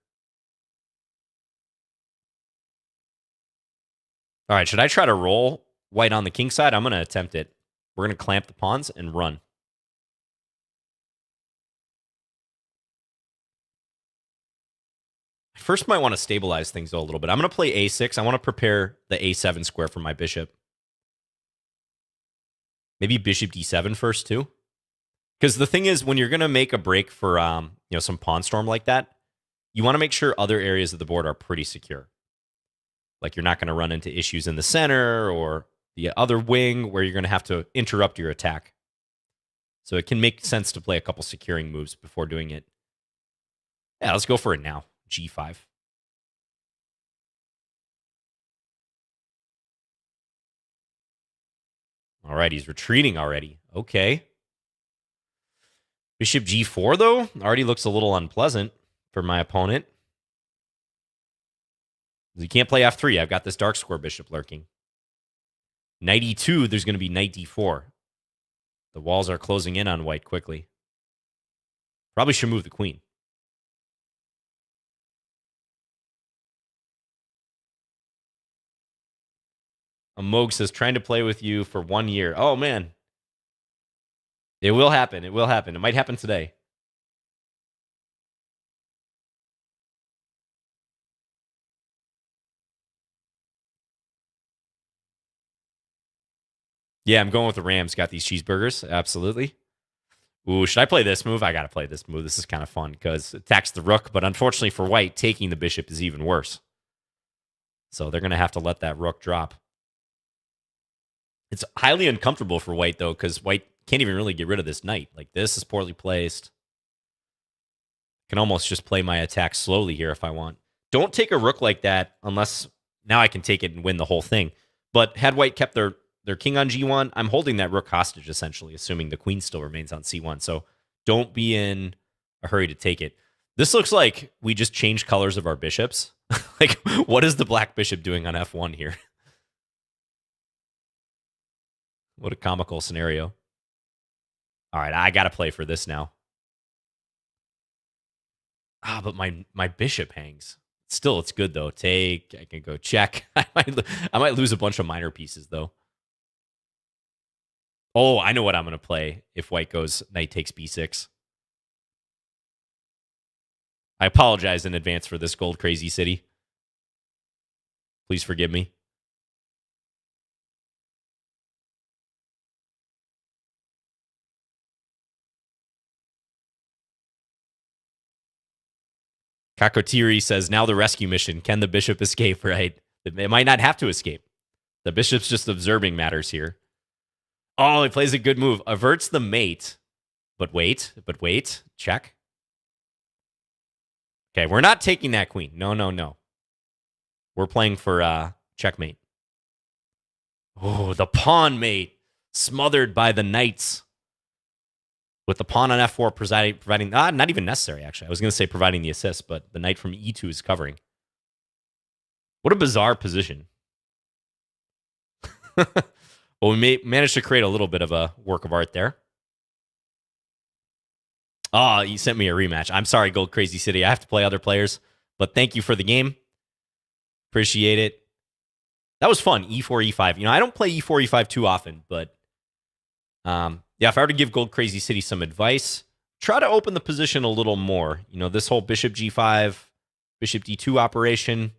All right, should I try to roll white on the king side? I'm going to attempt it. We're going to clamp the pawns and run. First, might want to stabilize things, though, a little bit. I'm going to play a6. I want to prepare the a7 square for my bishop. Maybe bishop d7 first, too. Because the thing is, when you're going to make a break for some pawn storm like that, you want to make sure other areas of the board are pretty secure. Like you're not going to run into issues in the center or the other wing where you're going to have to interrupt your attack. So it can make sense to play a couple securing moves before doing it. Yeah, let's go for it now. G5. All right, he's retreating already. Okay. Bishop G4, though, already looks a little unpleasant for my opponent. You can't play F3. I've got this dark square bishop lurking. Knight E2, there's going to be knight D4. The walls are closing in on white quickly. Probably should move the queen. A Moog says, trying to play with you for 1 year. Oh, man. It will happen. It will happen. It might happen today. Yeah, I'm going with the Rams. Got these cheeseburgers. Absolutely. Ooh, should I play this move? I got to play this move. This is kind of fun because it attacks the rook. But unfortunately for white, taking the bishop is even worse. So they're going to have to let that rook drop. It's highly uncomfortable for white, though, because white can't even really get rid of this knight. Like, this is poorly placed. Can almost just play my attack slowly here if I want. Don't take a rook like that unless now I can take it and win the whole thing. But had white kept their king on G1, I'm holding that rook hostage, essentially, assuming the queen still remains on C1. So don't be in a hurry to take it. This looks like we just changed colors of our bishops. Like, what is the black bishop doing on F1 here? What a comical scenario. All right, I got to play for this now. Ah, but my bishop hangs. Still, it's good, though. Take. I can go check. I might lose a bunch of minor pieces, though. Oh, I know what I'm going to play if white goes knight takes b6. I apologize in advance for this gold crazy city. Please forgive me. Kakotiri says, now the rescue mission. Can the bishop escape? Right. It might not have to escape. The bishop's just observing matters here. Oh, he plays a good move. Averts the mate. But wait. Check. Okay, we're not taking that queen. No. We're playing for checkmate. Oh, the pawn mate. Smothered by the knights. With the pawn on f4 providing not even necessary, actually. I was going to say providing the assist, but the knight from e2 is covering. What a bizarre position. Well, we managed to create a little bit of a work of art there. Oh, you sent me a rematch. I'm sorry, Gold Crazy City. I have to play other players, but thank you for the game. Appreciate it. That was fun. E4, E5. I don't play E4, E5 too often, but yeah, if I were to give Gold Crazy City some advice, try to open the position a little more. This whole bishop G5, bishop D2 operation,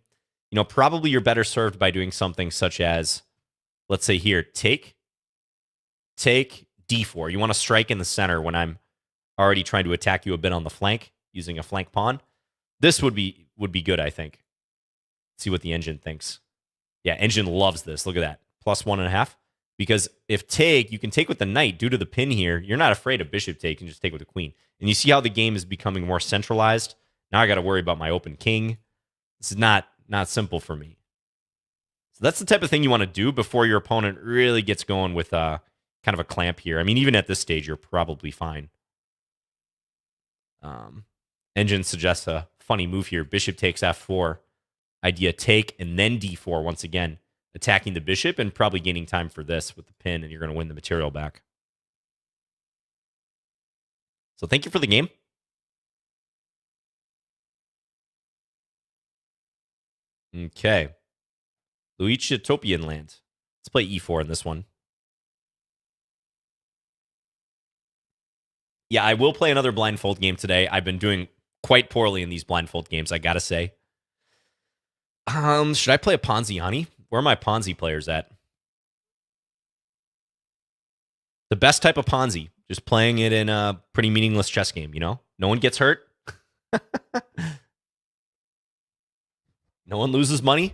probably you're better served by doing something such as, let's say here, take D4. You want to strike in the center when I'm already trying to attack you a bit on the flank using a flank pawn. This would be good, I think. See what the engine thinks. Yeah, engine loves this. Look at that. Plus 1.5. Because if take, you can take with the knight due to the pin here. You're not afraid of bishop take. You can just take with the queen. And you see how the game is becoming more centralized. Now I got to worry about my open king. This is not simple for me. So that's the type of thing you want to do before your opponent really gets going with kind of a clamp here. I mean, even at this stage, you're probably fine. Engine suggests a funny move here. Bishop takes f4. Idea take and then d4 once again. Attacking the bishop and probably gaining time for this with the pin, and you're going to win the material back. So thank you for the game. Okay. Luigi-topian land. Let's play e4 in this one. Yeah, I will play another blindfold game today. I've been doing quite poorly in these blindfold games, I gotta say. Should I play a Ponziani? Where are my Ponzi players at? The best type of Ponzi. Just playing it in a pretty meaningless chess game, No one gets hurt. No one loses money.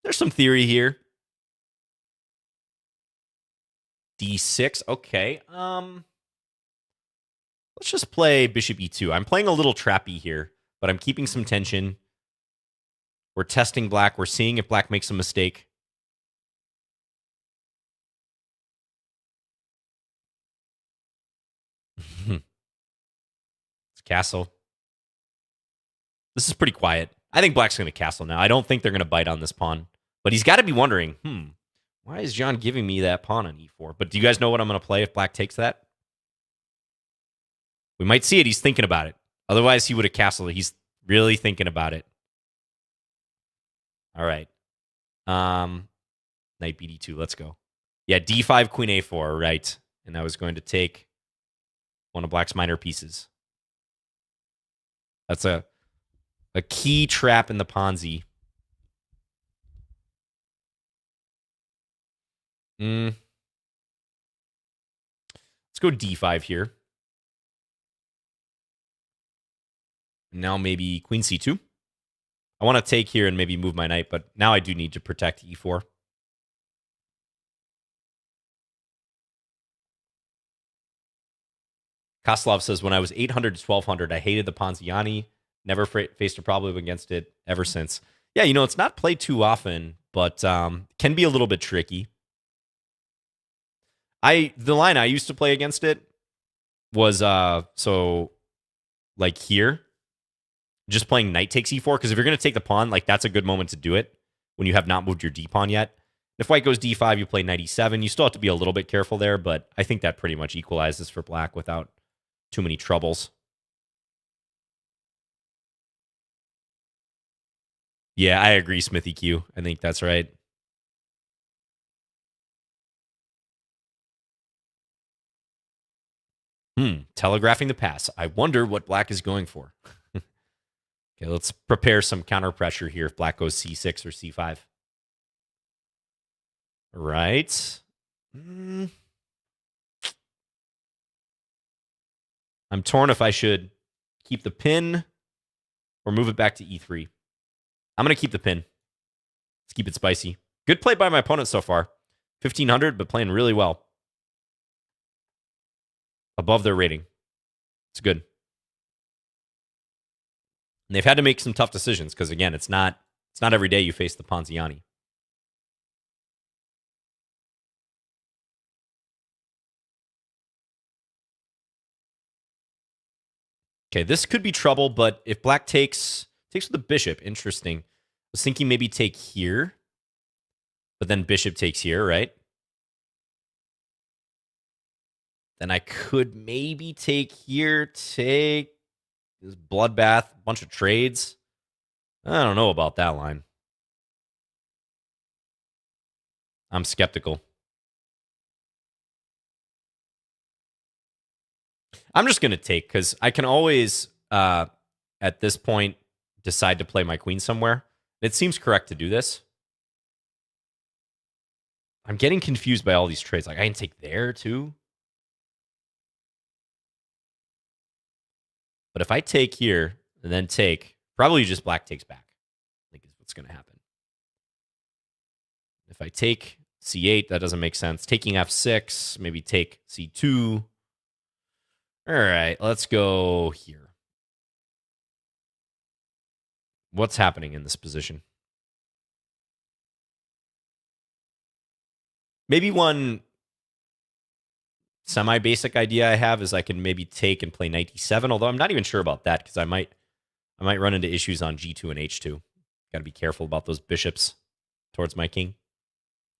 There's some theory here. D6. Okay. Let's just play bishop e2. I'm playing a little trappy here, but I'm keeping some tension. We're testing black. We're seeing if black makes a mistake. It's castle. This is pretty quiet. I think black's going to castle now. I don't think they're going to bite on this pawn. But he's got to be wondering, why is John giving me that pawn on e4? But do you guys know what I'm going to play if black takes that? We might see it. He's thinking about it. Otherwise, he would have castled it. He's really thinking about it. All right. Knight bd2. Let's go. Yeah, d5, queen a4. Right. And I was going to take one of black's minor pieces. That's a key trap in the Ponzi. Let's go d5 here. Now maybe queen c2. I want to take here and maybe move my knight, but now I do need to protect e4. Koslov says, when I was 800 to 1200, I hated the Ponziani. Never faced a problem against it ever since. Yeah, it's not played too often, but can be a little bit tricky. The line I used to play against it was like here, just playing knight takes e4, because if you're going to take the pawn, that's a good moment to do it when you have not moved your d pawn yet. If white goes d5, you play knight e7. You still have to be a little bit careful there, but I think that pretty much equalizes for black without too many troubles. Yeah, I agree, Smithy Q. I think that's right. Telegraphing the pass. I wonder what black is going for. Okay, let's prepare some counter pressure here if black goes c6 or c5. Right. I'm torn if I should keep the pin or move it back to e3. I'm going to keep the pin. Let's keep it spicy. Good play by my opponent so far. 1,500, but playing really well. Above their rating. It's good. And they've had to make some tough decisions because, again, it's not every day you face the Ponziani. Okay, this could be trouble, but if black takes with the bishop, interesting. I was thinking maybe take here, but then bishop takes here, right? Then I could maybe take here, take this bloodbath, bunch of trades. I don't know about that line. I'm skeptical. I'm just going to take because I can always, at this point, decide to play my queen somewhere. It seems correct to do this. I'm getting confused by all these trades. Like, I can take there, too. But if I take here and then take, probably just black takes back. I think is what's going to happen. If I take c8, that doesn't make sense. Taking f6, maybe take c2. All right, let's go here. What's happening in this position? Maybe one semi-basic idea I have is I can maybe take and play knight e7, although I'm not even sure about that because I might run into issues on g2 and h2. Got to be careful about those bishops towards my king.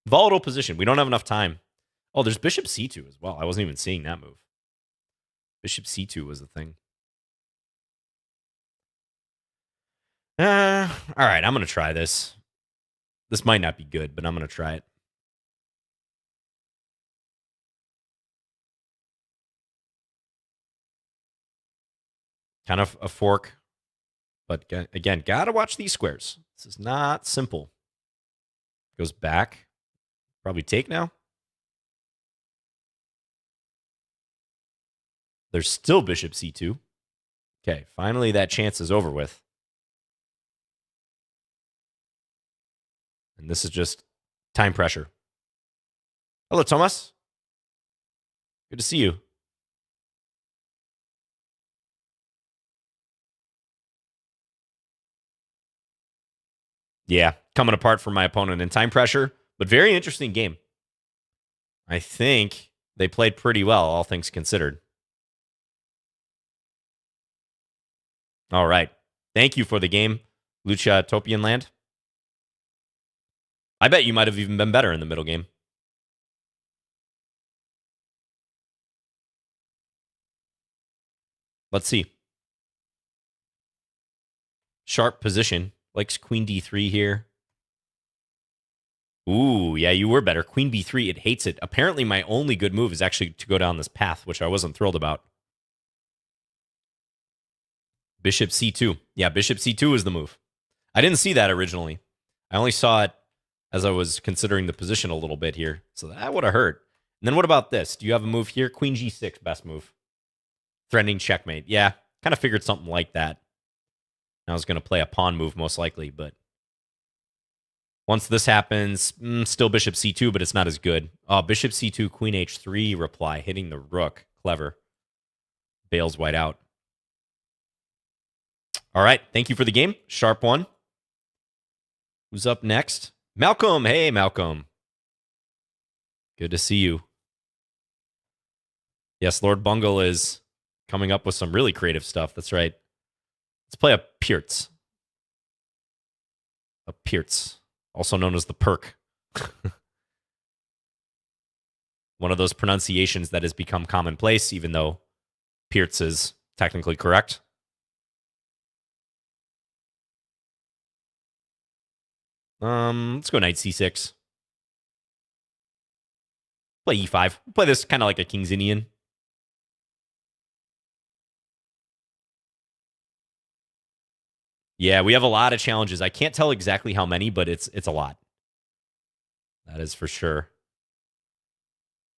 Volatile position. We don't have enough time. Oh, there's bishop c2 as well. I wasn't even seeing that move. Bishop c2 was the thing. All right, I'm going to try this. This might not be good, but I'm going to try it. Kind of a fork. But again, got to watch these squares. This is not simple. Goes back. Probably take now. There's still bishop c2. Okay, finally that chance is over with. And this is just time pressure. Hello, Thomas. Good to see you. Yeah, coming apart for my opponent in time pressure, but very interesting game. I think they played pretty well, all things considered. All right. Thank you for the game, Lucha Topian Land. I bet you might have even been better in the middle game. Let's see. Sharp position. Likes queen d3 here. Ooh, yeah, you were better. Queen b3, it hates it. Apparently, my only good move is actually to go down this path, which I wasn't thrilled about. Bishop c2. Yeah, bishop c2 is the move. I didn't see that originally. I only saw it as I was considering the position a little bit here. So that would have hurt. And then what about this? Do you have a move here? Queen g6, best move. Threatening checkmate. Yeah, kind of figured something like that. I was going to play a pawn move most likely, but once this happens, still bishop c2, but it's not as good. Oh, bishop c2, queen h3 reply, hitting the rook. Clever. Bails white out. All right, thank you for the game. Sharp one. Who's up next? Malcolm. Hey, Malcolm. Good to see you. Yes, Lord Bungle is coming up with some really creative stuff. That's right. Let's play a Pirtz. A Pirtz, also known as the perk. One of those pronunciations that has become commonplace, even though Pirtz is technically correct. Let's go knight c6. Play e5. Play this kind of like a King's Indian. Yeah, we have a lot of challenges. I can't tell exactly how many, but it's a lot. That is for sure.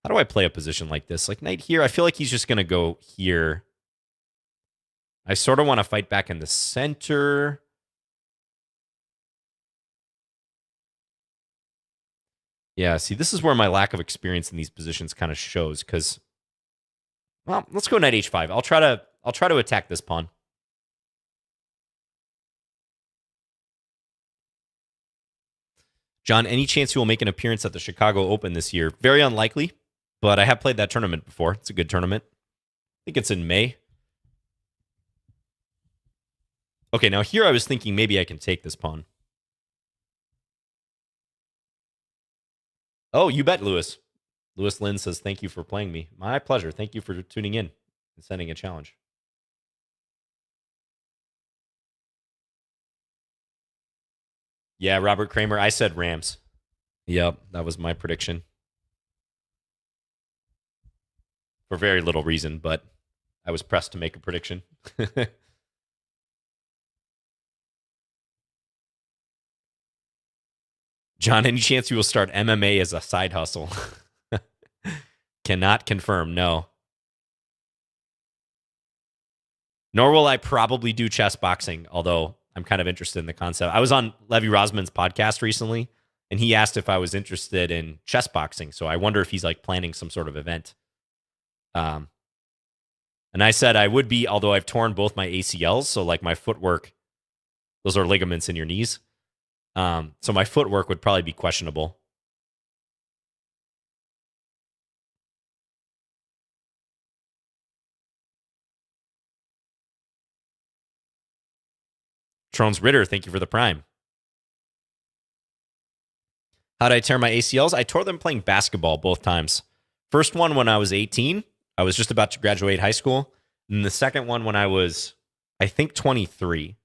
How do I play a position like this? Like knight here, I feel like he's just going to go here I sort of want to fight back in the center. Yeah, see, this is where my lack of experience in these positions kind of shows, because, well, let's go knight h5. I'll try to attack this pawn. John, any chance you will make an appearance at the Chicago Open this year? Very unlikely, but I have played that tournament before. It's a good tournament. I think it's in May. Okay, now here I was thinking maybe I can take this pawn. Oh, you bet, Lewis. Lewis Lynn says, thank you for playing me. My pleasure. Thank you for tuning in and sending a challenge. Yeah, Robert Kramer, I said Rams. Yep, that was my prediction. For very little reason, but I was pressed to make a prediction. John, any chance you will start MMA as a side hustle? Cannot confirm, no. Nor will I probably do chess boxing, although I'm kind of interested in the concept. I was on Levy Rosman's podcast recently, and he asked if I was interested in chess boxing. So I wonder if he's like planning some sort of event. And I said I would be, although I've torn both my ACLs. So like my footwork, those are ligaments in your knees. So my footwork would probably be questionable. Trones Ritter, thank you for the prime. How did I tear my ACLs? I tore them playing basketball both times. First one when I was 18. I was just about to graduate high school. And the second one when I was, I think, 23.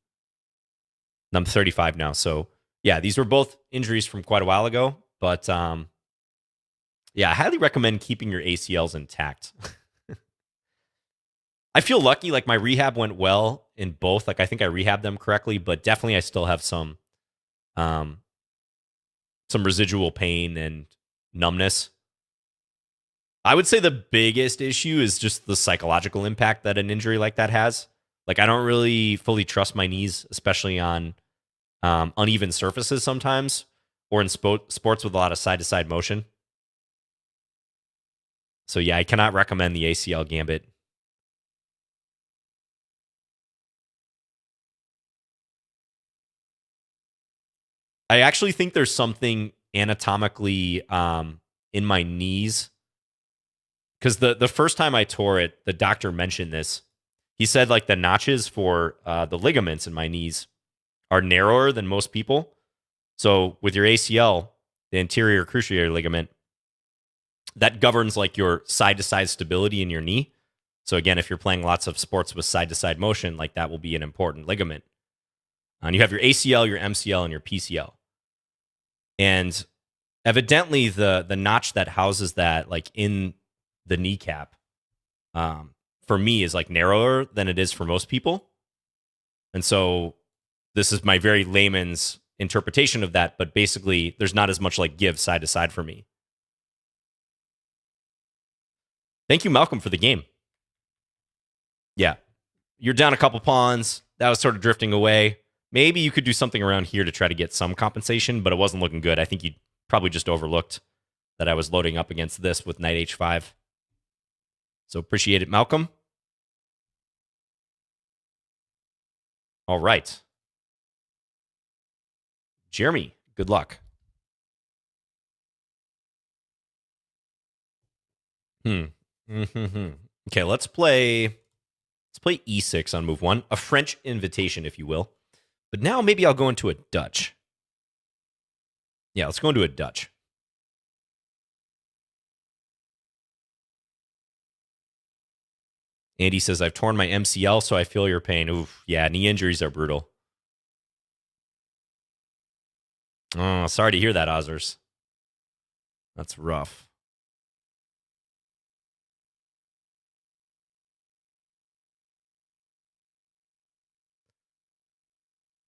And I'm 35 now. So, yeah, these were both injuries from quite a while ago. But, yeah, I highly recommend keeping your ACLs intact. I feel lucky. Like, my rehab went well in both. Like, I think I rehabbed them correctly. But definitely I still have some residual pain and numbness. I would say the biggest issue is just the psychological impact that an injury like that has. Like, I don't really fully trust my knees, especially on uneven surfaces sometimes, or in sports with a lot of side-to-side motion. So, yeah, I cannot recommend the ACL gambit. I actually think there's something anatomically in my knees, because the first time I tore it, the doctor mentioned this. He said like the notches for the ligaments in my knees are narrower than most people. So with your ACL, the anterior cruciate ligament, that governs like your side-to-side stability in your knee. So again, if you're playing lots of sports with side-to-side motion, like that will be an important ligament. And you have your ACL, your MCL, and your PCL. And evidently the notch that houses that like in the kneecap for me is like narrower than it is for most people. And so this is my very layman's interpretation of that, but basically there's not as much like give side to side for me. Thank you, Malcolm, for the game. Yeah, you're down a couple pawns. That was sort of drifting away. Maybe you could do something around here to try to get some compensation, but it wasn't looking good. I think you probably just overlooked that I was loading up against this with knight h5. So appreciate it, Malcolm. All right. Jeremy, good luck. Okay, let's play e6 on move 1. A French invitation, if you will. But now maybe I'll go into a Dutch. Yeah, let's go into a Dutch. Andy says, I've torn my MCL, so I feel your pain. Oof, yeah, knee injuries are brutal. Oh, sorry to hear that, Ozers. That's rough.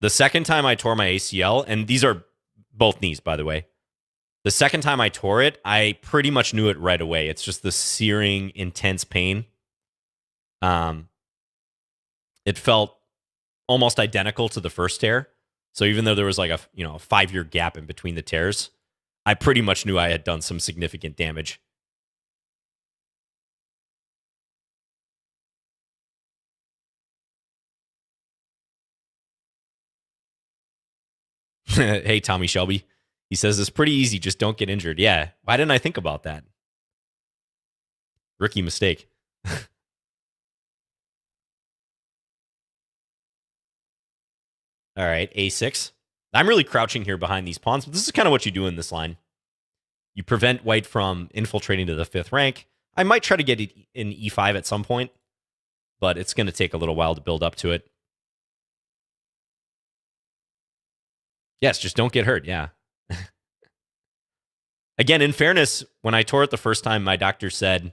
The second time I tore my ACL, and these are both knees, by the way. The second time I tore it, I pretty much knew it right away. It's just the searing, intense pain. it felt almost identical to the first tear. So even though there was like a 5-year gap in between the tears, I pretty much knew I had done some significant damage. Hey, Tommy Shelby. He says it's pretty easy, just don't get injured. Yeah. Why didn't I think about that? Rookie mistake. All right, A6. I'm really crouching here behind these pawns, but this is kind of what you do in this line. You prevent white from infiltrating to the 5th rank. I might try to get it in E5 at some point, but it's going to take a little while to build up to it. Yes, just don't get hurt. Yeah. Again, in fairness, when I tore it the first time, my doctor said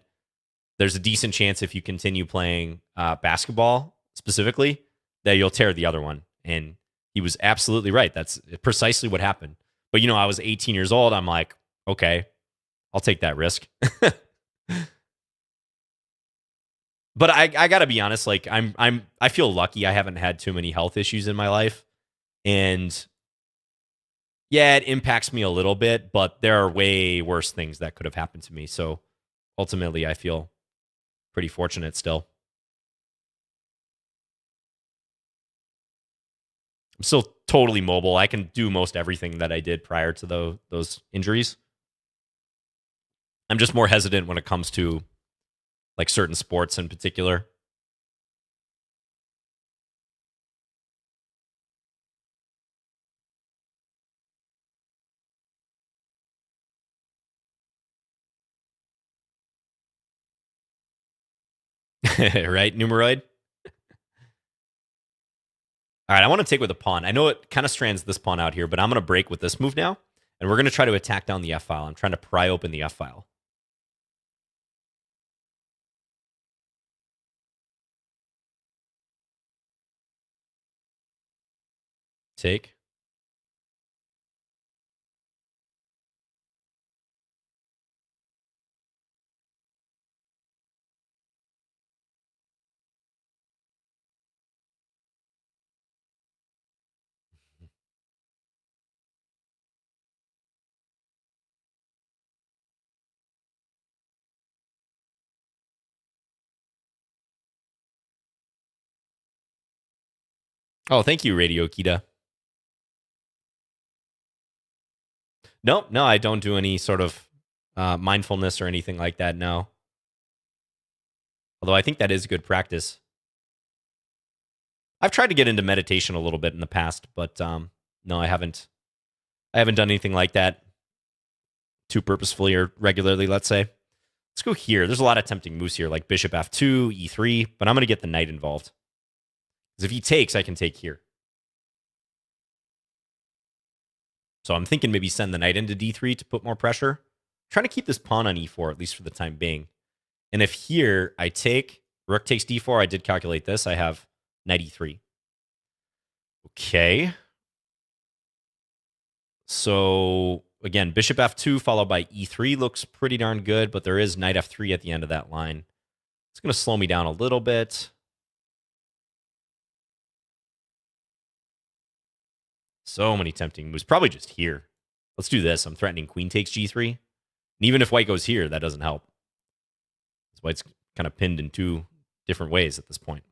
there's a decent chance if you continue playing basketball specifically that you'll tear the other one. And he was absolutely right. That's precisely what happened. But, I was 18 years old. I'm like, okay, I'll take that risk. But I gotta be honest, like I feel lucky. I haven't had too many health issues in my life. And yeah, it impacts me a little bit, but there are way worse things that could have happened to me. So ultimately I feel pretty fortunate still. I'm still totally mobile. I can do most everything that I did prior to those injuries. I'm just more hesitant when it comes to like certain sports in particular. Right, numeroid? All right, I want to take with a pawn. I know it kind of strands this pawn out here, but I'm going to break with this move now, and we're going to try to attack down the F file. I'm trying to pry open the F file. Take. Oh, thank you, Radio Kita. No, I don't do any sort of mindfulness or anything like that, no. Although I think that is good practice. I've tried to get into meditation a little bit in the past, but no, I haven't. I haven't done anything like that too purposefully or regularly, let's say. Let's go here. There's a lot of tempting moves here, like bishop f2, e3, but I'm going to get the knight involved. Because if he takes, I can take here. So I'm thinking maybe send the knight into d3 to put more pressure. I'm trying to keep this pawn on e4, at least for the time being. And if here I take, rook takes d4, I did calculate this, I have knight e3. Okay. So again, bishop f2 followed by e3 looks pretty darn good, but there is knight f3 at the end of that line. It's going to slow me down a little bit. So many tempting moves. Probably just here. Let's do this. I'm threatening queen takes g3. And even if white goes here, that doesn't help. Because white's kind of pinned in two different ways at this point.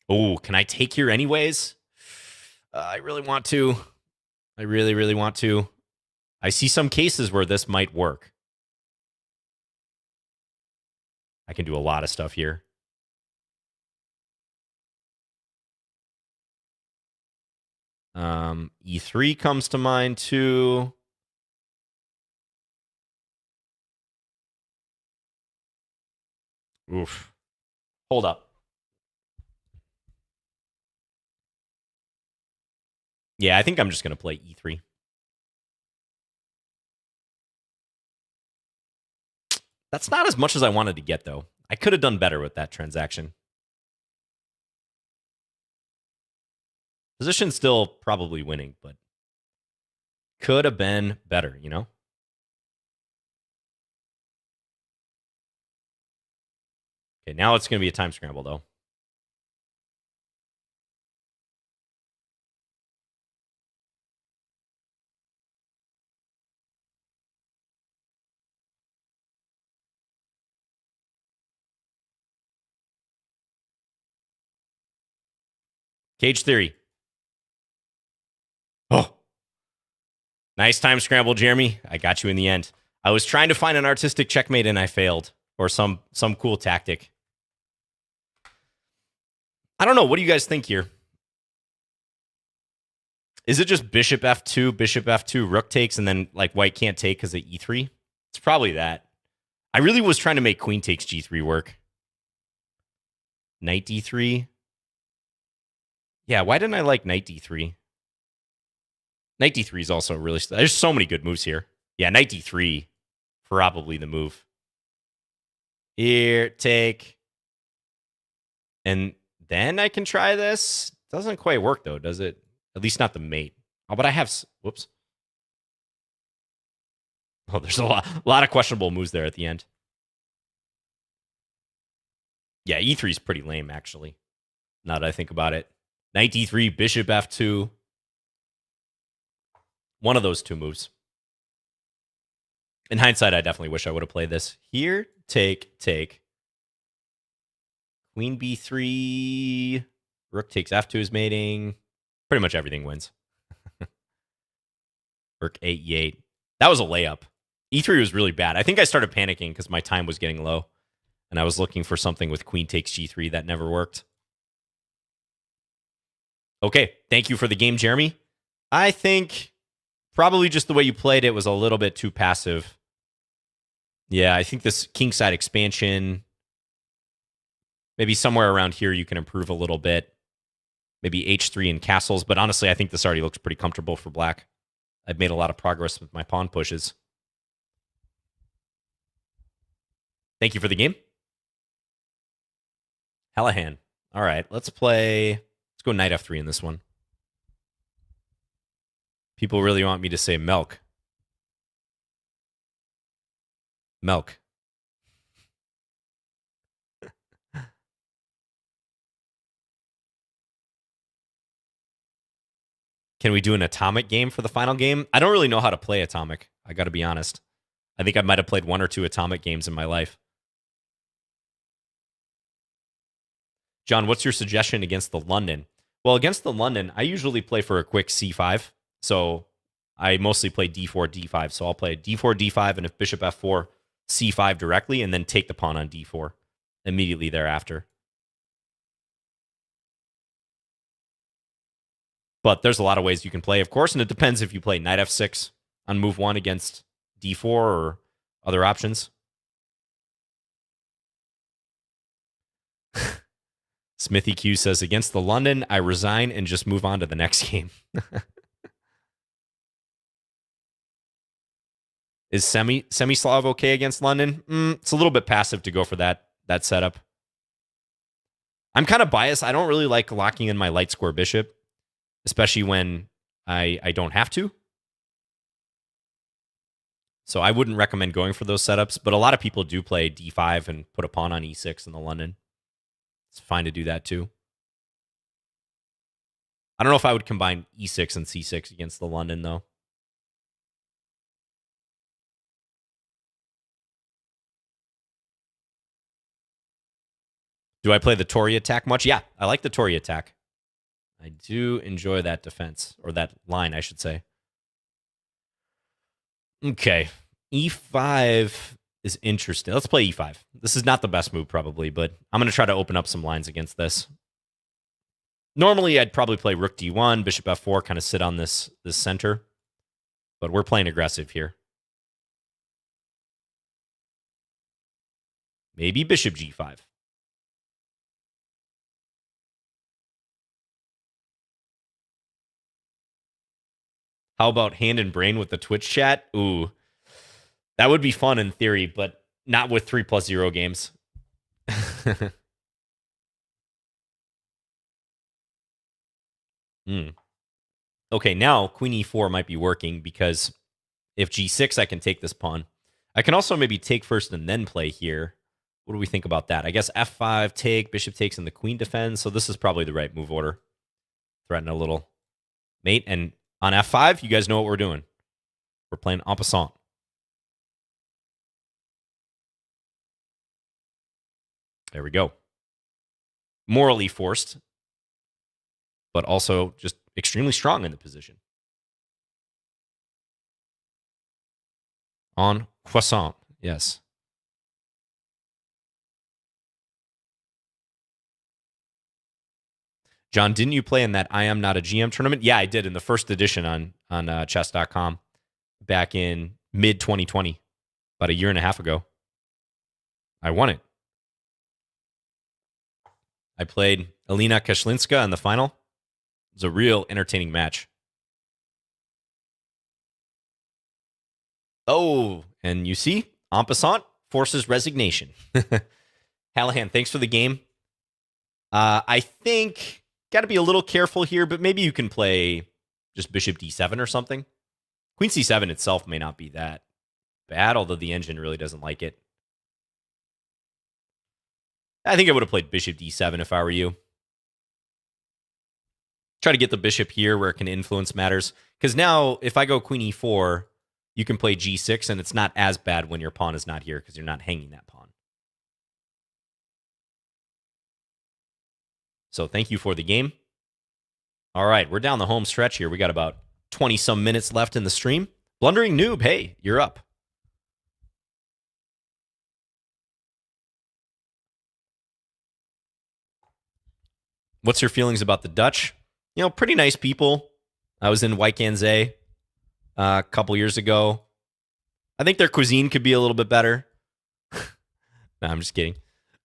Oh, can I take here anyways? I really want to. I really, really want to. I see some cases where this might work. I can do a lot of stuff here. E3 comes to mind too. Oof. Hold up. Yeah, I think I'm just going to play E3. That's not as much as I wanted to get, though. I could have done better with that transaction. Position still probably winning, but could have been better, you know? Okay, now it's going to be a time scramble, though. Cage theory. Oh. Nice time scramble, Jeremy. I got you in the end. I was trying to find an artistic checkmate and I failed. Or some cool tactic. I don't know. What do you guys think here? Is it just bishop f2, rook takes, and then like white can't take because of e3? It's probably that. I really was trying to make queen takes g3 work. Knight d3. Yeah, why didn't I like knight d3? Knight d3 is also really... There's so many good moves here. Yeah, knight d3. Probably the move. Here, take. And then I can try this. Doesn't quite work, though, does it? At least not the mate. Oh, but I have... Whoops. Oh, there's a lot of questionable moves there at the end. Yeah, e3 is pretty lame, actually. Now that I think about it. Knight d3, bishop f2. One of those two moves. In hindsight, I definitely wish I would have played this. Here, take. Queen b3. Rook takes f2 is mating. Pretty much everything wins. Rook 8, e8. That was a layup. e3 was really bad. I think I started panicking because my time was getting low. And I was looking for something with queen takes g3. That never worked. Okay, thank you for the game, Jeremy. I think probably just the way you played it was a little bit too passive. Yeah, I think this kingside expansion, maybe somewhere around here you can improve a little bit. Maybe h3 and castles, but honestly, I think this already looks pretty comfortable for black. I've made a lot of progress with my pawn pushes. Thank you for the game. Hallahan. All right, let's go knight f3 in this one. People really want me to say milk. Milk. Can we do an atomic game for the final game? I don't really know how to play atomic. I got to be honest. I think I might have played 1 or 2 atomic games in my life. John, what's your suggestion against the London? Well, against the London, I usually play for a quick c5. So I mostly play d4, d5. So I'll play d4, d5, and if bishop f4, c5 directly, and then take the pawn on d4 immediately thereafter. But there's a lot of ways you can play, of course, and it depends if you play knight f6 on move 1 against d4 or other options. Smithy Q says, against the London, I resign and just move on to the next game. Is Semi-Slav okay against London? It's a little bit passive to go for that setup. I'm kind of biased. I don't really like locking in my light square bishop, especially when I don't have to. So I wouldn't recommend going for those setups, but a lot of people do play d5 and put a pawn on e6 in the London. It's fine to do that too. I don't know if I would combine e6 and c6 against the London, though. Do I play the Tory attack much? Yeah, I like the Tory attack. I do enjoy that defense, or that line, I should say. Okay, e5 is interesting. Let's play e5. This is not the best move, probably, but I'm going to try to open up some lines against this. Normally, I'd probably play rook d1, bishop f4, kind of sit on this center. But we're playing aggressive here. Maybe bishop g5. How about hand and brain with the Twitch chat? Ooh, that would be fun in theory, but not with 3+0 games. Okay, now queen e4 might be working because if g6, I can take this pawn. I can also maybe take first and then play here. What do we think about that? I guess f5 take, bishop takes, and the queen defends. So this is probably the right move order. Threaten a little mate. And on f5, you guys know what we're doing. We're playing en passant. There we go. Morally forced, but also just extremely strong in the position. En passant, yes. John, didn't you play in that I Am Not a GM tournament? Yeah, I did in the first edition on chess.com back in mid 2020, about a year and a half ago. I won it. I played Alina Kashlinska in the final. It was a real entertaining match. Oh, and you see, en passant forces resignation. Hallahan, thanks for the game. I think got to be a little careful here, but maybe you can play just bishop d7 or something. Queen c7 itself may not be that bad, although the engine really doesn't like it. I think I would have played bishop d7 if I were you. Try to get the bishop here where it can influence matters. Because now, if I go queen e4, you can play g6, and it's not as bad when your pawn is not here because you're not hanging that pawn. So thank you for the game. All right, we're down the home stretch here. We got about 20-some minutes left in the stream. Blundering Noob, hey, you're up. What's your feelings about the Dutch? You know, pretty nice people. I was in Wykanze a couple years ago. I think their cuisine could be a little bit better. No, I'm just kidding.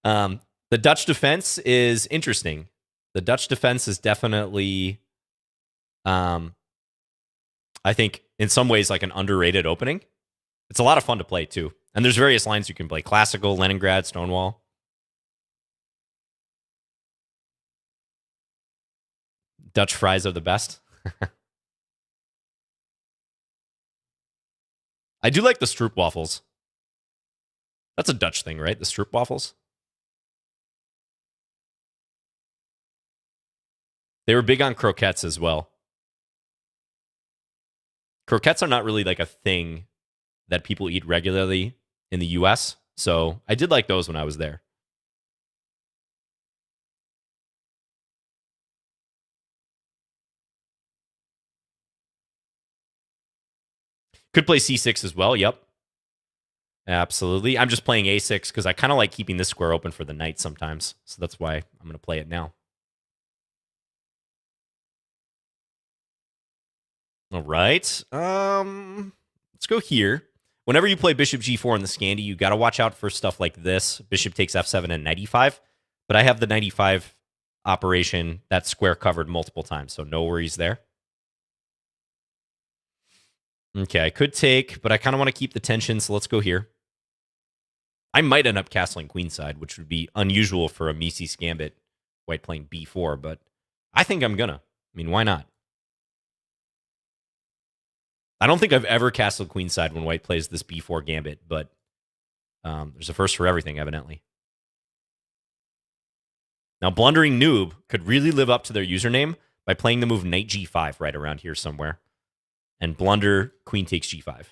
The Dutch defense is interesting. The Dutch defense is definitely, I think, in some ways, like an underrated opening. It's a lot of fun to play, too. And there's various lines you can play. Classical, Leningrad, Stonewall. Dutch fries are the best. I do like the stroop waffles. That's a Dutch thing, right? The stroop waffles. They were big on croquettes as well. Croquettes are not really like a thing that people eat regularly in the US. So I did like those when I was there. Could play c6 as well. Yep. Absolutely. I'm just playing a6 because I kind of like keeping this square open for the knight sometimes. So that's why I'm going to play it now. All right. Let's go here. Whenever you play bishop g4 in the Scandi, you got to watch out for stuff like this. Bishop takes f7 and knight e5. But I have the knight e5 operation, that square covered multiple times, so no worries there. Okay, I could take, but I kind of want to keep the tension, so let's go here. I might end up castling queenside, which would be unusual for a Mises Gambit, white playing b4, but I think I'm gonna. I mean, why not? I don't think I've ever castled queenside when white plays this b4 Gambit, but there's a first for everything, evidently. Now, Blundering Noob could really live up to their username by playing the move knight g5 right around here somewhere. And blunder, queen takes g5.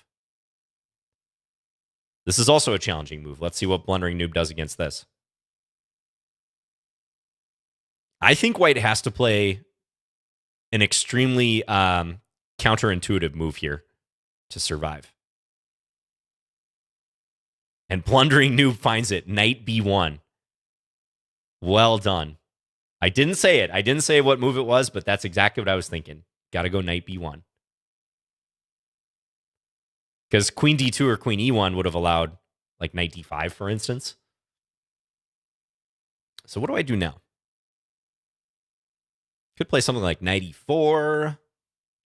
This is also a challenging move. Let's see what Blundering Noob does against this. I think white has to play an extremely counterintuitive move here to survive. And Blundering Noob finds it. Knight b1. Well done. I didn't say it. I didn't say what move it was, but that's exactly what I was thinking. Got to go knight b1. Because queen d2 or queen e1 would have allowed like knight d5, for instance. So what do I do now? Could play something like knight e4.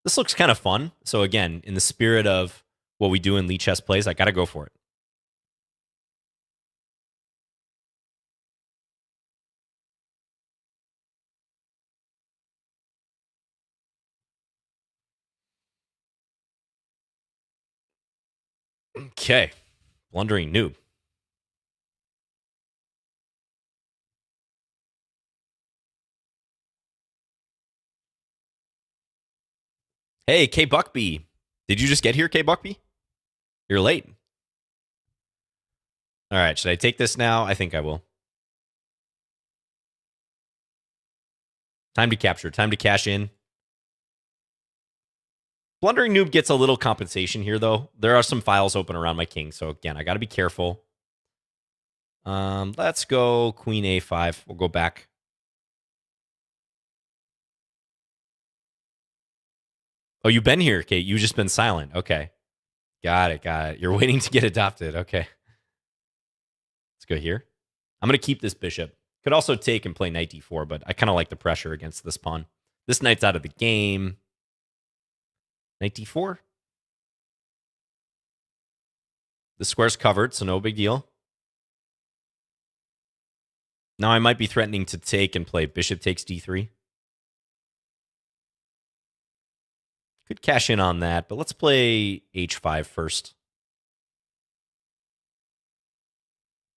This looks kind of fun. So again, in the spirit of what we do in Lichess plays, I got to go for it. Okay. Blundering Noob. Hey, K Buckby. Did you just get here, K Buckby? You're late. All right, should I take this now? I think I will. Time to capture. Time to cash in. Blundering Noob gets a little compensation here, though. There are some files open around my king, so again, I got to be careful. Let's go Queen A5. We'll go back. Oh, you've been here, Kate. You've just been silent. Okay. Got it. Got it. You're waiting to get adopted. Okay. Let's go here. I'm going to keep this bishop. Could also take and play knight d4, but I kind of like the pressure against this pawn. This knight's out of the game. Knight d4. The square's covered, so no big deal. Now I might be threatening to take and play bishop takes d3. Could cash in on that, but let's play h5 first.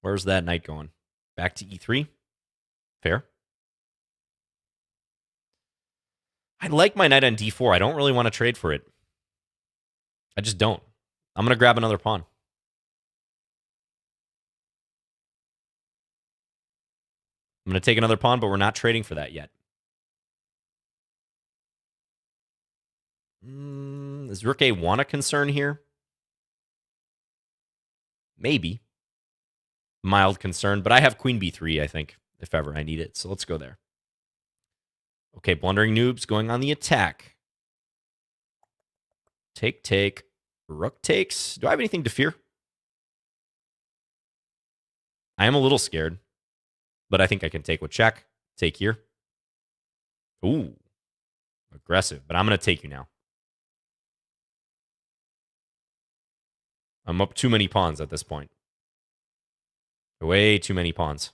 Where's that knight going? Back to e3. Fair. I like my knight on d4. I don't really want to trade for it. I just don't. I'm going to grab another pawn. I'm going to take another pawn, but we're not trading for that yet. Is rook a1 a concern here? Maybe. Mild concern, but I have queen b3, I think, if ever I need it. So let's go there. Okay, Blundering Noob's going on the attack. Take. Rook takes. Do I have anything to fear? I am a little scared, but I think I can take with check. Take here. Ooh. Aggressive, but I'm going to take you now. I'm up too many pawns at this point. Way too many pawns.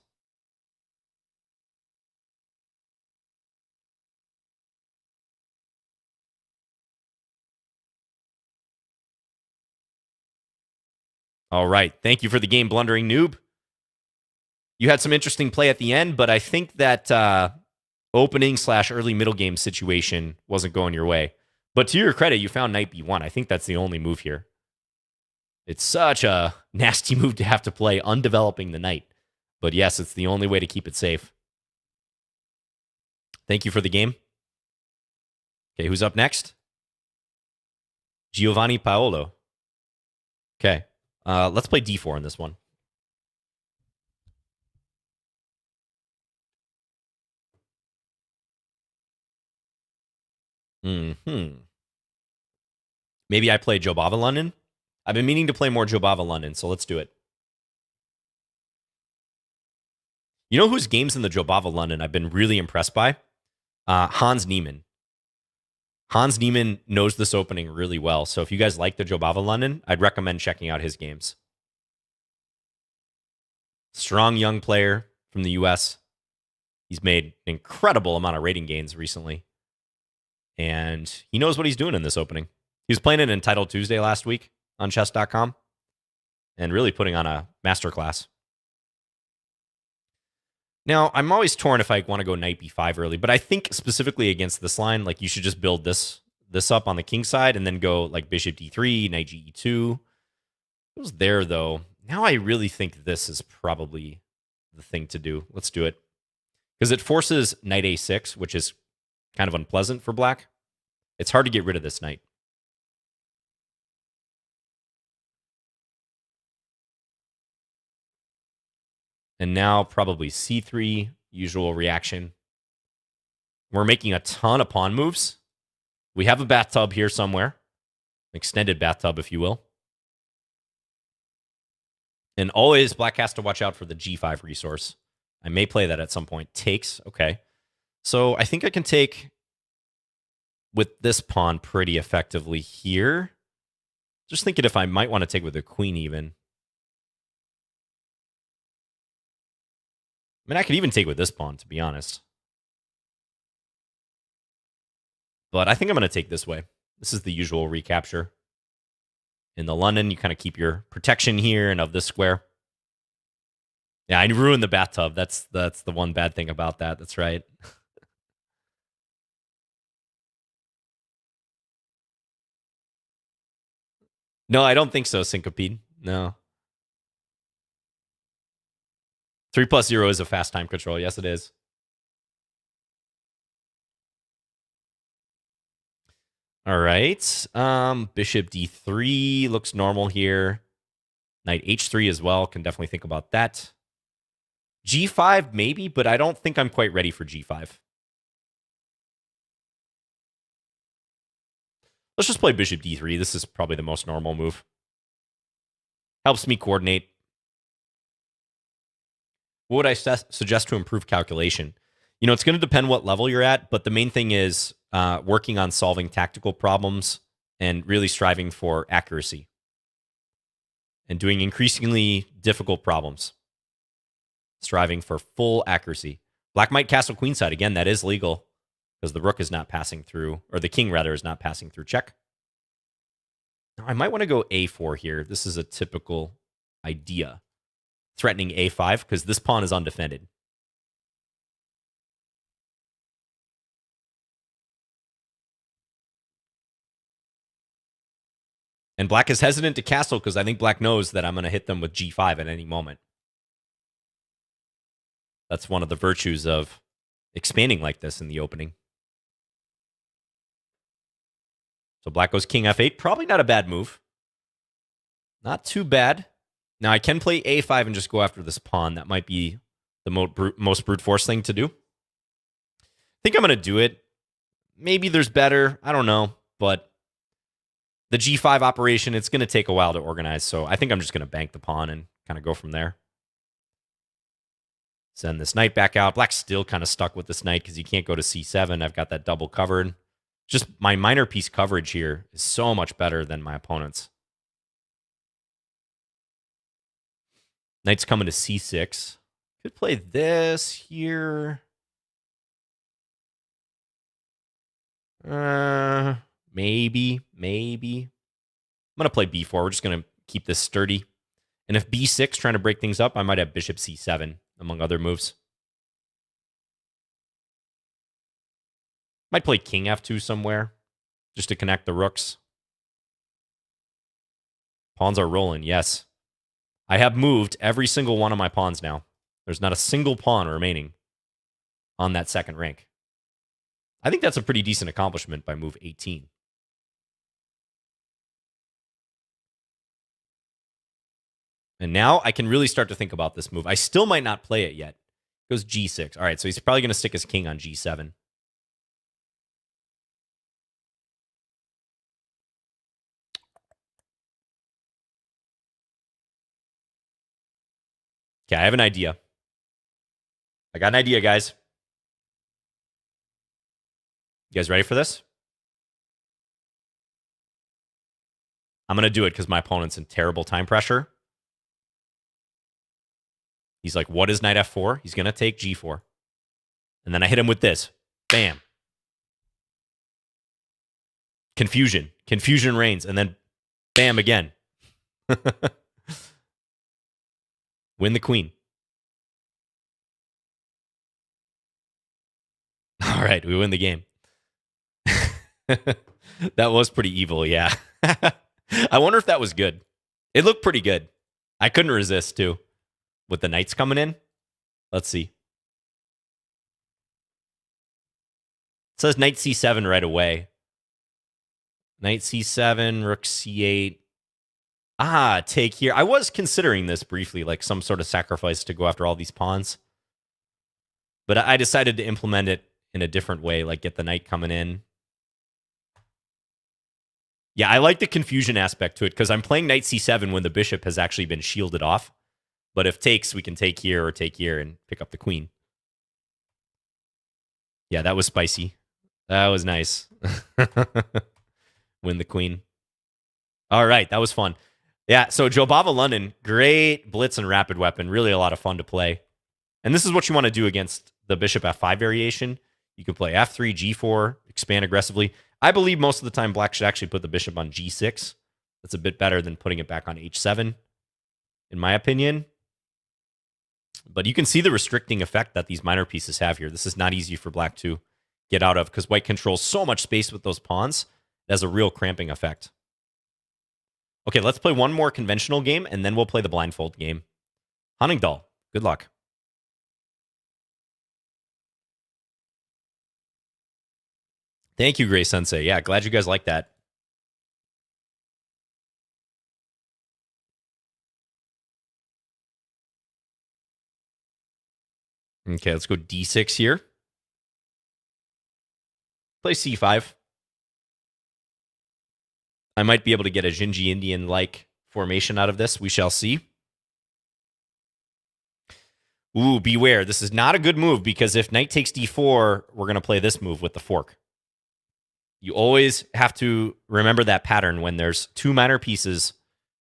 All right. Thank you for the game, Blundering Noob. You had some interesting play at the end, but I think that opening/early middle game situation wasn't going your way. But to your credit, you found knight b1. I think that's the only move here. It's such a nasty move to have to play, undeveloping the knight. But yes, it's the only way to keep it safe. Thank you for the game. Okay, who's up next? Giovanni Paolo. Okay, let's play d4 in this one. Maybe I play Jobava London. I've been meaning to play more Jobava London, so let's do it. You know whose games in the Jobava London I've been really impressed by? Hans Niemann. Hans Niemann knows this opening really well, so if you guys like the Jobava London, I'd recommend checking out his games. Strong young player from the US. He's made an incredible amount of rating gains recently. And he knows what he's doing in this opening. He was playing it in Title Tuesday last week on chess.com and really putting on a masterclass. Now, I'm always torn if I want to go knight b5 early, but I think specifically against this line, like you should just build this up on the king side and then go like bishop d3, knight ge2. It was there, though. Now I really think this is probably the thing to do. Let's do it. Because it forces knight a6, which is kind of unpleasant for black. It's hard to get rid of this knight. And now probably c3, usual reaction. We're making a ton of pawn moves. We have a bathtub here somewhere. Extended bathtub, if you will. And always black has to watch out for the g5 resource. I may play that at some point. Takes, okay. So I think I can take with this pawn pretty effectively here. Just thinking if I might want to take with the queen even. I mean, I could even take with this pawn, to be honest. But I think I'm going to take this way. This is the usual recapture. In the London, you kind of keep your protection here and of this square. Yeah, I ruined the bathtub. That's the one bad thing about that. That's right. No, I don't think so, Syncopede. No. 3+0 is a fast time control. Yes, it is. All right. Bishop d3 looks normal here. Knight h3 as well. Can definitely think about that. g5 maybe, but I don't think I'm quite ready for g5. Let's just play bishop d3. This is probably the most normal move. Helps me coordinate. What would I suggest to improve calculation? You know, it's going to depend what level you're at, but the main thing is working on solving tactical problems and really striving for accuracy and doing increasingly difficult problems. Striving for full accuracy. Black might castle queenside. Again, that is legal because the rook is not passing through, or the king, rather, is not passing through check. Now, I might want to go a4 here. This is a typical idea. Threatening a5 because this pawn is undefended. And black is hesitant to castle because I think black knows that I'm going to hit them with g5 at any moment. That's one of the virtues of expanding like this in the opening. So black goes king f8. Probably not a bad move. Not too bad. Now I can play a5 and just go after this pawn. That might be the most brute force thing to do. I think I'm going to do it. Maybe there's better. I don't know. But the g5 operation, it's going to take a while to organize. So I think I'm just going to bank the pawn and kind of go from there. Send this knight back out. Black's still kind of stuck with this knight because he can't go to c7. I've got that double covered. Just my minor piece coverage here is so much better than my opponent's. Knight's coming to c6. Could play this here. Maybe. I'm going to play b4. We're just going to keep this sturdy. And if b6, trying to break things up, I might have bishop c7, among other moves. Might play king f2 somewhere, just to connect the rooks. Pawns are rolling, yes. I have moved every single one of my pawns now. There's not a single pawn remaining on that second rank. I think that's a pretty decent accomplishment by move 18. And now I can really start to think about this move. I still might not play it yet. It goes g6. All right, so he's probably going to stick his king on g7. Okay, I have an idea. I got an idea, guys. You guys ready for this? I'm going to do it because my opponent's in terrible time pressure. He's like, what is knight f4? He's going to take g4. And then I hit him with this. Bam. Confusion. Confusion reigns. And then bam again. Win the queen. All right, we win the game. That was pretty evil, yeah. I wonder if that was good. It looked pretty good. I couldn't resist, too. With the knights coming in. Let's see. It says knight c7 right away. Knight c7, rook c8. Ah, take here. I was considering this briefly, like some sort of sacrifice to go after all these pawns. But I decided to implement it in a different way, like get the knight coming in. Yeah, I like the confusion aspect to it because I'm playing knight c7 when the bishop has actually been shielded off. But if takes, we can take here or take here and pick up the queen. Yeah, that was spicy. That was nice. Win the queen. All right, that was fun. Yeah, so Jobava London, great blitz and rapid weapon. Really a lot of fun to play. And this is what you want to do against the bishop f5 variation. You can play f3, g4, expand aggressively. I believe most of the time black should actually put the bishop on g6. That's a bit better than putting it back on h7, in my opinion. But you can see the restricting effect that these minor pieces have here. This is not easy for black to get out of because white controls so much space with those pawns. It has a real cramping effect. Okay, let's play one more conventional game, and then we'll play the blindfold game. Hunningdal, good luck. Thank you, Gray Sensei. Yeah, glad you guys like that. Okay, let's go d6 here. Play c5. I might be able to get a Jinji Indian-like formation out of this. We shall see. Ooh, beware. This is not a good move because if knight takes d4, we're going to play this move with the fork. You always have to remember that pattern. When there's two minor pieces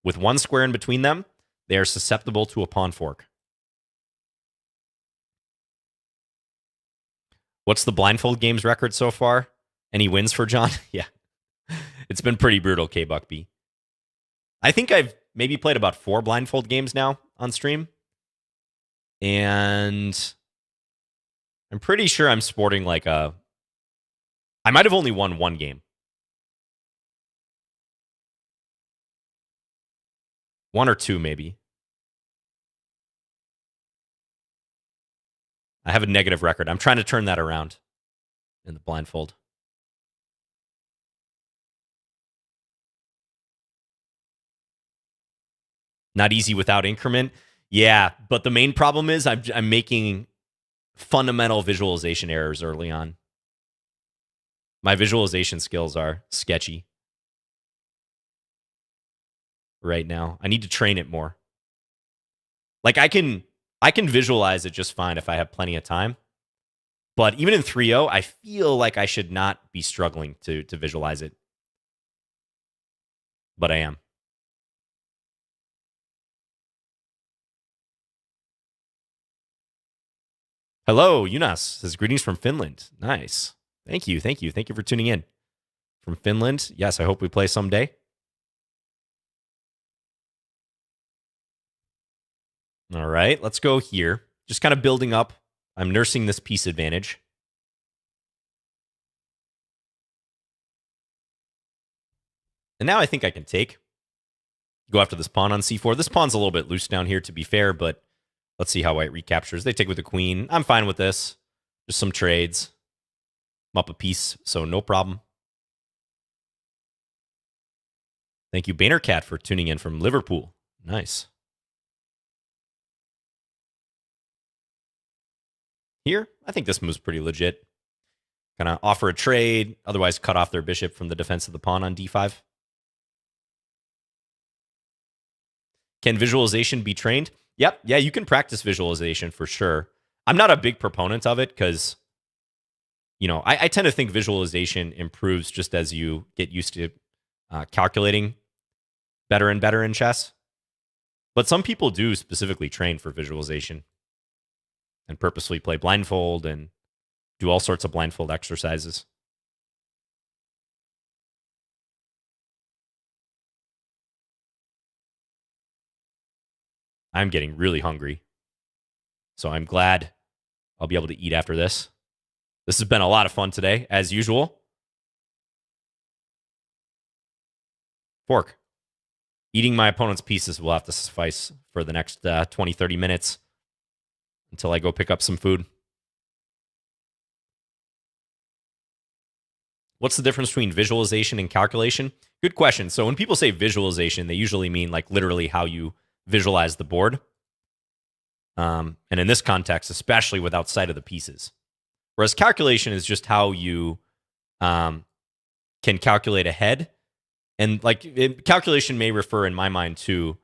with one square in between them, they are susceptible to a pawn fork. What's the blindfold games record so far? Any wins for John? Yeah. It's been pretty brutal, K-Buckby. I think I've maybe played about 4 blindfold games now on stream. And I'm pretty sure I'm sporting like a... I might have only won 1 game. 1 or 2, maybe. I have a negative record. I'm trying to turn that around in the blindfold. Not easy without increment. Yeah, but the main problem is I'm making fundamental visualization errors early on. My visualization skills are sketchy right now. I need to train it more. Like I can visualize it just fine if I have plenty of time. But even in 3-0, I feel like I should not be struggling to visualize it. But I am. Hello, Yunas says greetings from Finland. Nice. Thank you. Thank you. Thank you for tuning in. From Finland. Yes, I hope we play someday. All right, let's go here. Just kind of building up. I'm nursing this piece advantage. And now I think I can go after this pawn on c4. This pawn's a little bit loose down here, to be fair, but let's see how white recaptures. They take with the queen. I'm fine with this. Just some trades. I'm up a piece, so no problem. Thank you, Boehnercat, for tuning in from Liverpool. Nice. Here, I think this move's pretty legit. Kind of offer a trade, otherwise cut off their bishop from the defense of the pawn on d5. Can visualization be trained? Yep. Yeah, you can practice visualization for sure. I'm not a big proponent of it because, I tend to think visualization improves just as you get used to calculating better and better in chess. But some people do specifically train for visualization and purposely play blindfold and do all sorts of blindfold exercises. I'm getting really hungry. So I'm glad I'll be able to eat after this. This has been a lot of fun today, as usual. Fork. Eating my opponent's pieces will have to suffice for the next 20, 30 minutes until I go pick up some food. What's the difference between visualization and calculation? Good question. So when people say visualization, they usually mean like literally how you visualize the board. And in this context, especially without sight of the pieces. Whereas calculation is just how you can calculate ahead. And like calculation may refer in my mind to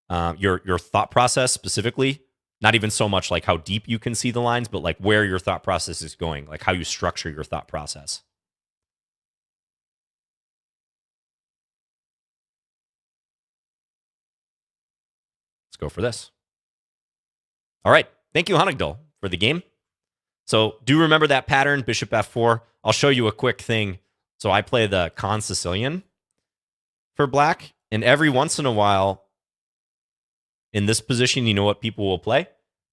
your thought process specifically. Not even so much like how deep you can see the lines, but like where your thought process is going, like how you structure your thought process. Let's go for this. All right. Thank you, Honigdal, for the game. So do remember that pattern, bishop f4. I'll show you a quick thing. So I play the Kann Sicilian for black. And every once in a while, in this position, you know what people will play?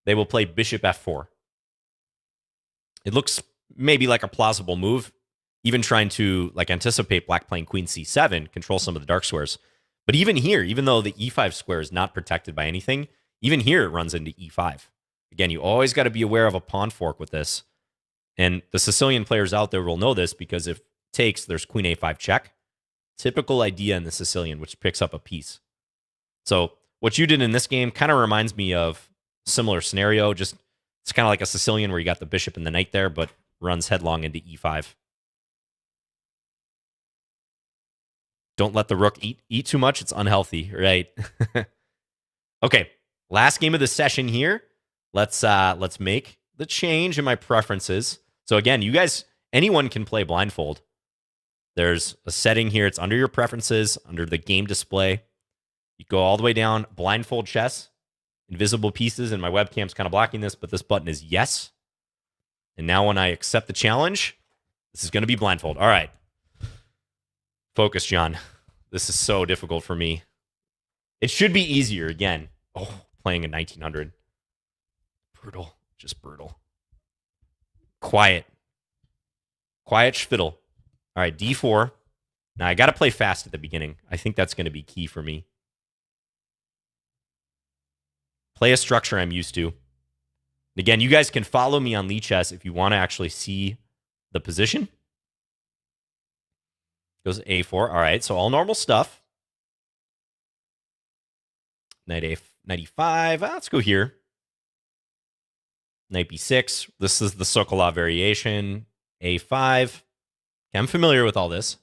They will play bishop f4. It looks maybe like a plausible move, even trying to like anticipate black playing queen c7, control some of the dark squares. But even here, even though the e5 square is not protected by anything, even here it runs into e5. Again, you always got to be aware of a pawn fork with this. And the Sicilian players out there will know this because if takes, there's queen a5 check. Typical idea in the Sicilian, which picks up a piece. So what you did in this game kind of reminds me of a similar scenario. Just it's kind of like a Sicilian where you got the bishop and the knight there, but runs headlong into e5. Don't let the rook eat too much. It's unhealthy, right? Okay, last game of the session here. Let's make the change in my preferences. So again, you guys, anyone can play Blindfold. There's a setting here. It's under your preferences, under the game display. You go all the way down, Blindfold chess, invisible pieces, and my webcam's kind of blocking this, but this button is yes. And now when I accept the challenge, this is going to be Blindfold. All right. Focus, John. This is so difficult for me. It should be easier again. Oh, playing a 1900. Brutal. Just brutal. Quiet. Quiet fiddle. All right, d4. Now, I got to play fast at the beginning. I think that's going to be key for me. Play a structure I'm used to. Again, you guys can follow me on Lichess if you want to actually see the position. Goes a4. All right, so all normal stuff. Knight e5. Let's go here. Knight b6. This is the Sokolov variation. a5. Okay, I'm familiar with all this.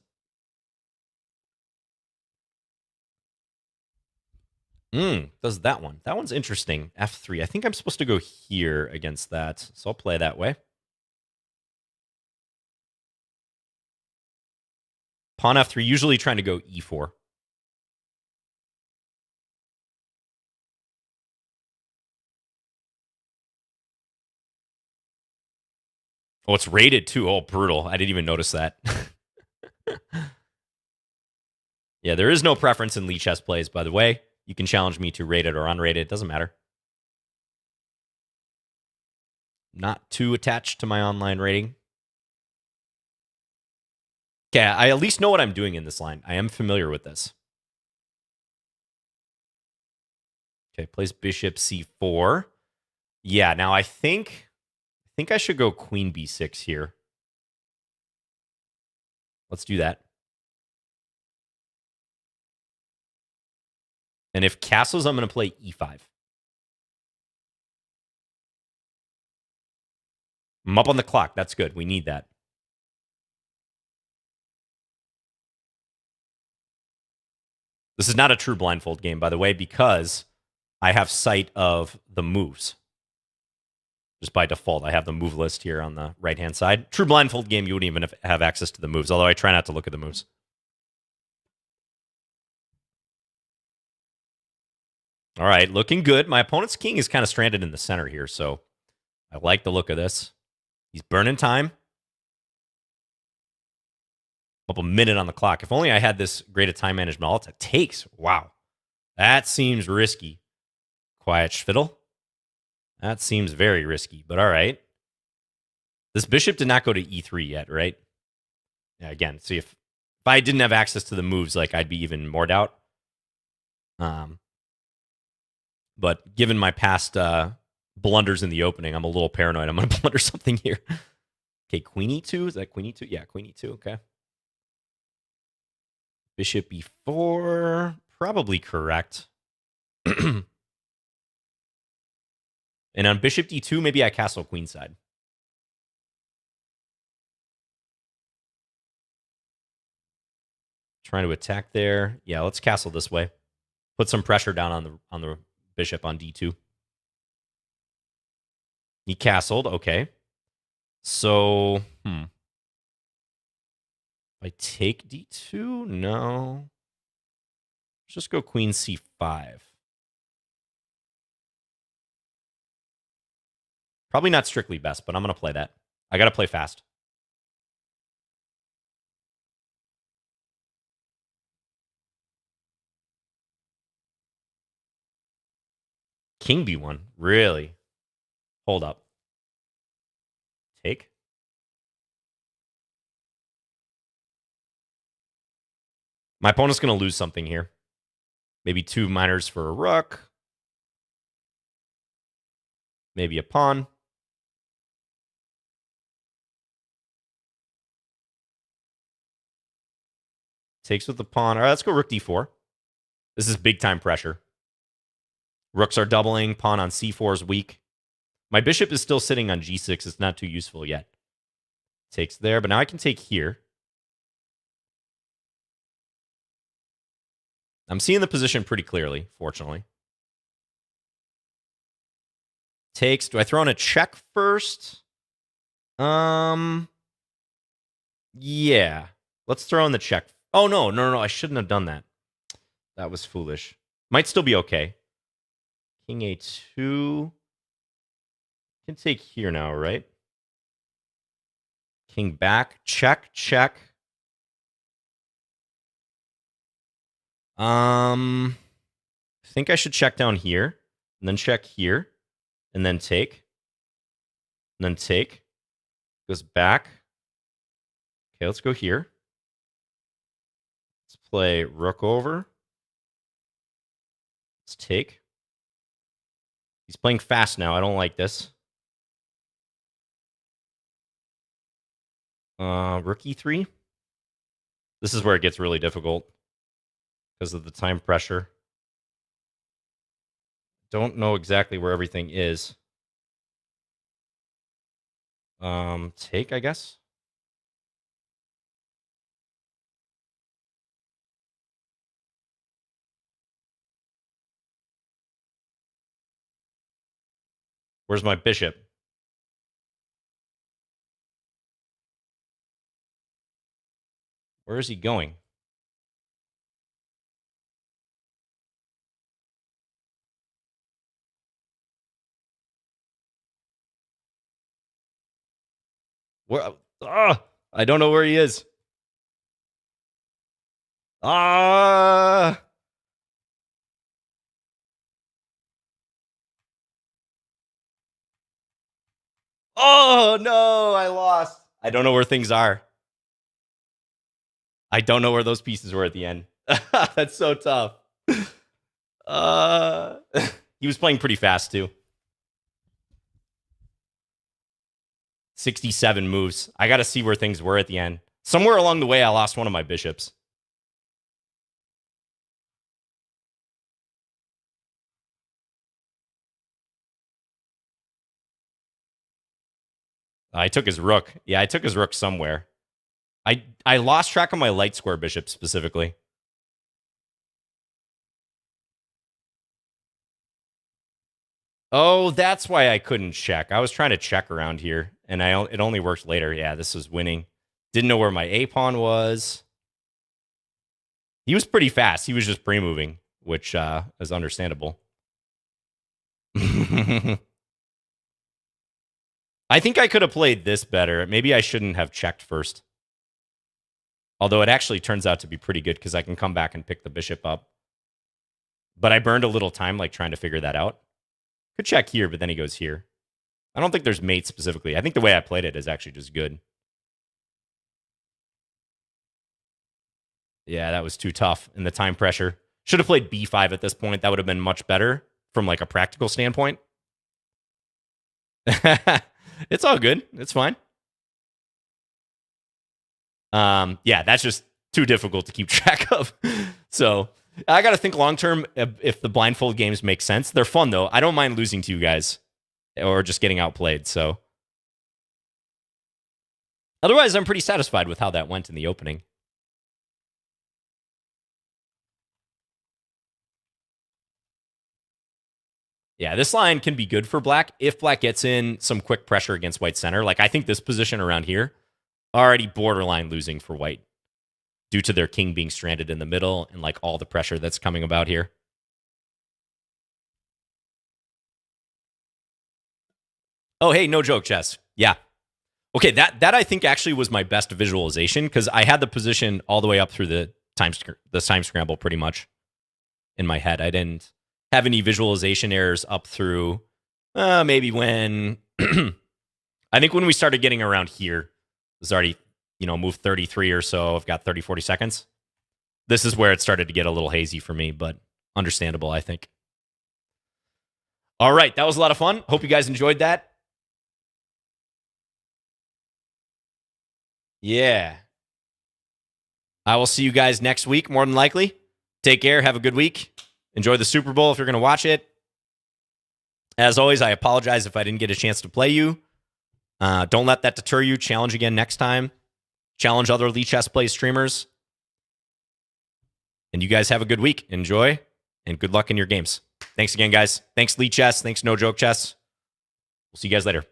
Does that one. That one's interesting. f3. I think I'm supposed to go here against that, so I'll play that way. Pawn f3, usually trying to go e4. Oh, it's rated too. Oh, brutal. I didn't even notice that. Yeah, there is no preference in Lichess plays, by the way. You can challenge me to rated or unrated. It doesn't matter. Not too attached to my online rating. Okay, I at least know what I'm doing in this line. I am familiar with this. Okay, plays bishop c4. Yeah, now I think I should go queen b6 here. Let's do that. And if castles, I'm going to play e5. I'm up on the clock. That's good. We need that. This is not a true Blindfold game, by the way, because I have sight of the moves. Just by default, I have the move list here on the right-hand side. True Blindfold game, you wouldn't even have access to the moves, although I try not to look at the moves. All right, looking good. My opponent's king is kind of stranded in the center here, so I like the look of this. He's burning time. Up a minute on the clock. If only I had this great a time management. All it takes. Wow. That seems risky. Quiet fiddle. That seems very risky, but all right. This bishop did not go to e3 yet, right? Yeah, again, see if I didn't have access to the moves, like I'd be even more doubt. But given my past blunders in the opening, I'm a little paranoid. I'm going to blunder something here. Okay, queen e2. Is that queen e2? Yeah, queen e2. Okay. Bishop e4. Probably correct. And on bishop d2, maybe I castle queenside. Trying to attack there. Yeah, let's castle this way. Put some pressure down on the bishop on d2. He castled. Okay. So, If I take d2? No. Let's just go queen c5. Probably not strictly best, but I'm going to play that. I got to play fast. King b1. Really? Hold up. Take? My opponent's going to lose something here. Maybe 2 minors for a rook. Maybe a pawn. Takes with the pawn. All right, let's go rook d4. This is big time pressure. Rooks are doubling. Pawn on c4 is weak. My bishop is still sitting on g6. It's not too useful yet. Takes there, but now I can take here. I'm seeing the position pretty clearly, fortunately. Takes. Do I throw in a check first? Yeah. Let's throw in the check. Oh, no. I shouldn't have done that. That was foolish. Might still be okay. King a2. Can take here now, right? King back. Check. I think I should check down here. And then check here. And then take. And then take. Goes back. Okay, let's go here. Let's play rook over. Let's take. He's playing fast now. I don't like this. Rook e3. This is where it gets really difficult because of the time pressure. Don't know exactly where everything is. Take, I guess. Where's my bishop? Where is he going? Where? I don't know where he is. Oh no, I lost. I don't know where things are. I don't know where those pieces were at the end. That's so tough. He was playing pretty fast too. 67 moves. I got to see where things were at the end. Somewhere along the way, I lost one of my bishops. I took his rook. Yeah, I took his rook somewhere. I lost track of my light square bishop specifically. Oh, that's why I couldn't check. I was trying to check around here, and it only worked later. Yeah, this was winning. Didn't know where my A pawn was. He was pretty fast. He was just pre-moving, which is understandable. I think I could have played this better. Maybe I shouldn't have checked first. Although it actually turns out to be pretty good because I can come back and pick the bishop up. But I burned a little time like trying to figure that out. Could check here, but then he goes here. I don't think there's mate specifically. I think the way I played it is actually just good. Yeah, that was too tough in the time pressure. Should have played b5 at this point. That would have been much better from like a practical standpoint. It's all good. It's fine. Yeah, that's just too difficult to keep track of. So I got to think long term if the blindfold games make sense. They're fun though. I don't mind losing to you guys or just getting outplayed. So otherwise, I'm pretty satisfied with how that went in the opening. Yeah, this line can be good for black if black gets in some quick pressure against white center. Like I think this position around here already borderline losing for white due to their king being stranded in the middle and like all the pressure that's coming about here. Oh, hey, no joke, Chess. Yeah. Okay, that I think actually was my best visualization because I had the position all the way up through the time scramble pretty much in my head. I didn't have any visualization errors up through maybe when I think when we started getting around here, it was already, moved 33 or so. I've got 30, 40 seconds. This is where it started to get a little hazy for me, but understandable, I think. All right, that was a lot of fun. Hope you guys enjoyed that. Yeah. I will see you guys next week, more than likely. Take care. Have a good week. Enjoy the Super Bowl if you're going to watch it. As always, I apologize if I didn't get a chance to play you. Don't let that deter you. Challenge again next time. Challenge other Lichess Play streamers. And you guys have a good week. Enjoy, and good luck in your games. Thanks again, guys. Thanks, Lichess. Thanks, No Joke Chess. We'll see you guys later.